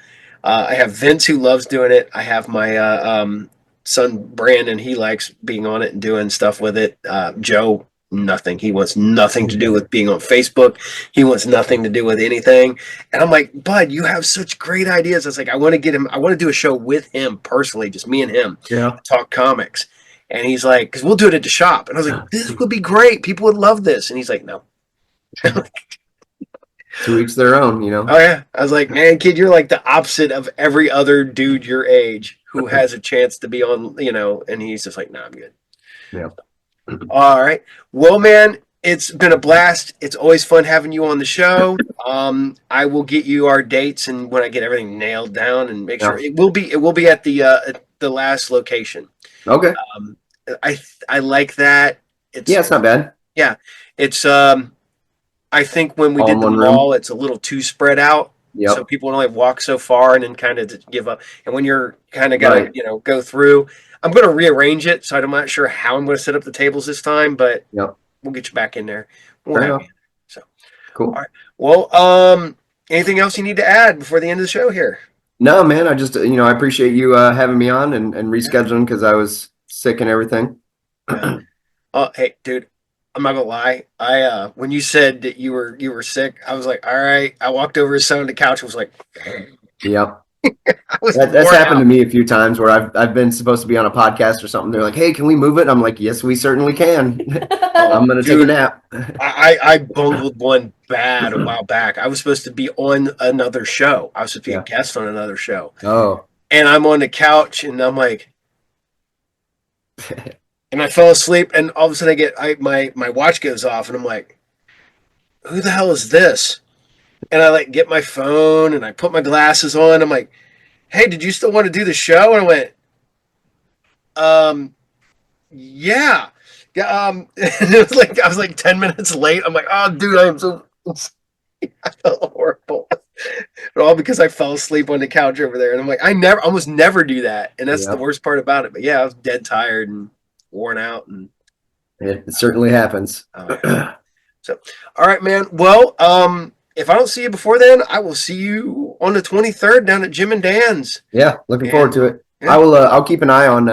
[SPEAKER 1] I have Vince who loves doing it. I have my son Brandon. He likes being on it and doing stuff with it. Joe, nothing. He wants nothing to do with being on Facebook. He wants nothing to do with anything. And I'm like, Bud, you have such great ideas. I was like, I want to get him. I want to do a show with him personally, just me and him.
[SPEAKER 2] Yeah.
[SPEAKER 1] Talk comics. And he's like, because we'll do it at the shop. And I was like, this would be great. People would love this. And he's like, no.
[SPEAKER 2] To each their own,
[SPEAKER 1] Oh yeah. I was like, man, kid, you're like the opposite of every other dude your age who has a chance to be on, and he's just like, nah, I'm good.
[SPEAKER 2] Yeah.
[SPEAKER 1] All right. Well, man, it's been a blast. It's always fun having you on the show. I will get you our dates and when I get everything nailed down and make sure it will be at the last location.
[SPEAKER 2] Okay.
[SPEAKER 1] I like that.
[SPEAKER 2] It's not bad.
[SPEAKER 1] Yeah. It's I think when we
[SPEAKER 2] All
[SPEAKER 1] did
[SPEAKER 2] in
[SPEAKER 1] the
[SPEAKER 2] one
[SPEAKER 1] mall, it's a little too spread out.
[SPEAKER 2] Yep.
[SPEAKER 1] So people only walk so far and then kind of give up. And when you're kind of got to, go through, I'm going to rearrange it. So I'm not sure how I'm going to set up the tables this time, but we'll get you back in there. So
[SPEAKER 2] cool.
[SPEAKER 1] All right. Well, anything else you need to add before the end of the show here?
[SPEAKER 2] No, man. I just, I appreciate you having me on and rescheduling because I was sick and everything.
[SPEAKER 1] Hey, dude. I'm not gonna lie. I when you said that you were sick, I was like, all right. I walked over to sat on the couch and was like,
[SPEAKER 2] yep.
[SPEAKER 1] That's
[SPEAKER 2] happened to me a few times where I've been supposed to be on a podcast or something. They're like, hey, can we move it? I'm like, yes, we certainly can. I'm gonna take a nap.
[SPEAKER 1] I bungled one bad a while back. I was supposed to be on another show. I was supposed to be a guest on another show.
[SPEAKER 2] Oh.
[SPEAKER 1] And I'm on the couch and I'm like and I fell asleep, and all of a sudden my watch goes off, and I'm like, who the hell is this? And I get my phone, and I put my glasses on. I'm like, hey, did you still want to do the show? And I went, yeah. And it was I was 10 minutes late. I'm like, oh, dude, I am so. I felt horrible. But all because I fell asleep on the couch over there, and I'm like, I almost never do that, and that's the worst part about it. But yeah, I was dead tired and worn out and
[SPEAKER 2] It certainly happens.
[SPEAKER 1] Oh, yeah. So, all right, man. Well, if I don't see you before then, I will see you on the 23rd down at Jim and Dan's.
[SPEAKER 2] Yeah, looking forward to it.
[SPEAKER 1] Yeah.
[SPEAKER 2] I will. I'll keep an eye on.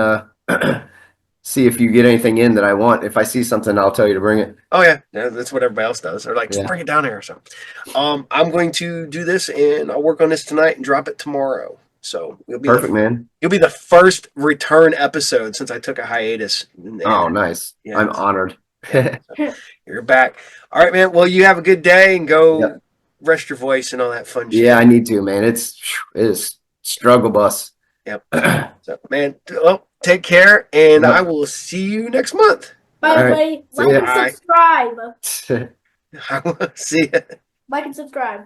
[SPEAKER 2] See if you get anything in that I want. If I see something, I'll tell you to bring it.
[SPEAKER 1] Oh yeah, that's what everybody else does. They're like, just
[SPEAKER 2] Yeah.
[SPEAKER 1] bring it down here or something. I'm going to do this, and I'll work on this tonight and drop it tomorrow. So
[SPEAKER 2] Perfect, man.
[SPEAKER 1] You'll be the first return episode since I took a hiatus.
[SPEAKER 2] Oh, nice.
[SPEAKER 1] Yeah.
[SPEAKER 2] I'm honored.
[SPEAKER 1] So you're back. All right, man. Well, you have a good day and go
[SPEAKER 2] Yep.
[SPEAKER 1] rest your voice and all that fun shit.
[SPEAKER 2] Yeah, I need to, man. It is struggle bus.
[SPEAKER 1] Yep. So, man, well, take care, and
[SPEAKER 2] Yep.
[SPEAKER 1] I will see you next month.
[SPEAKER 4] By the
[SPEAKER 2] All right.
[SPEAKER 4] way,
[SPEAKER 2] See
[SPEAKER 4] like
[SPEAKER 2] ya.
[SPEAKER 4] and subscribe.
[SPEAKER 1] I will see you.
[SPEAKER 4] Like and subscribe.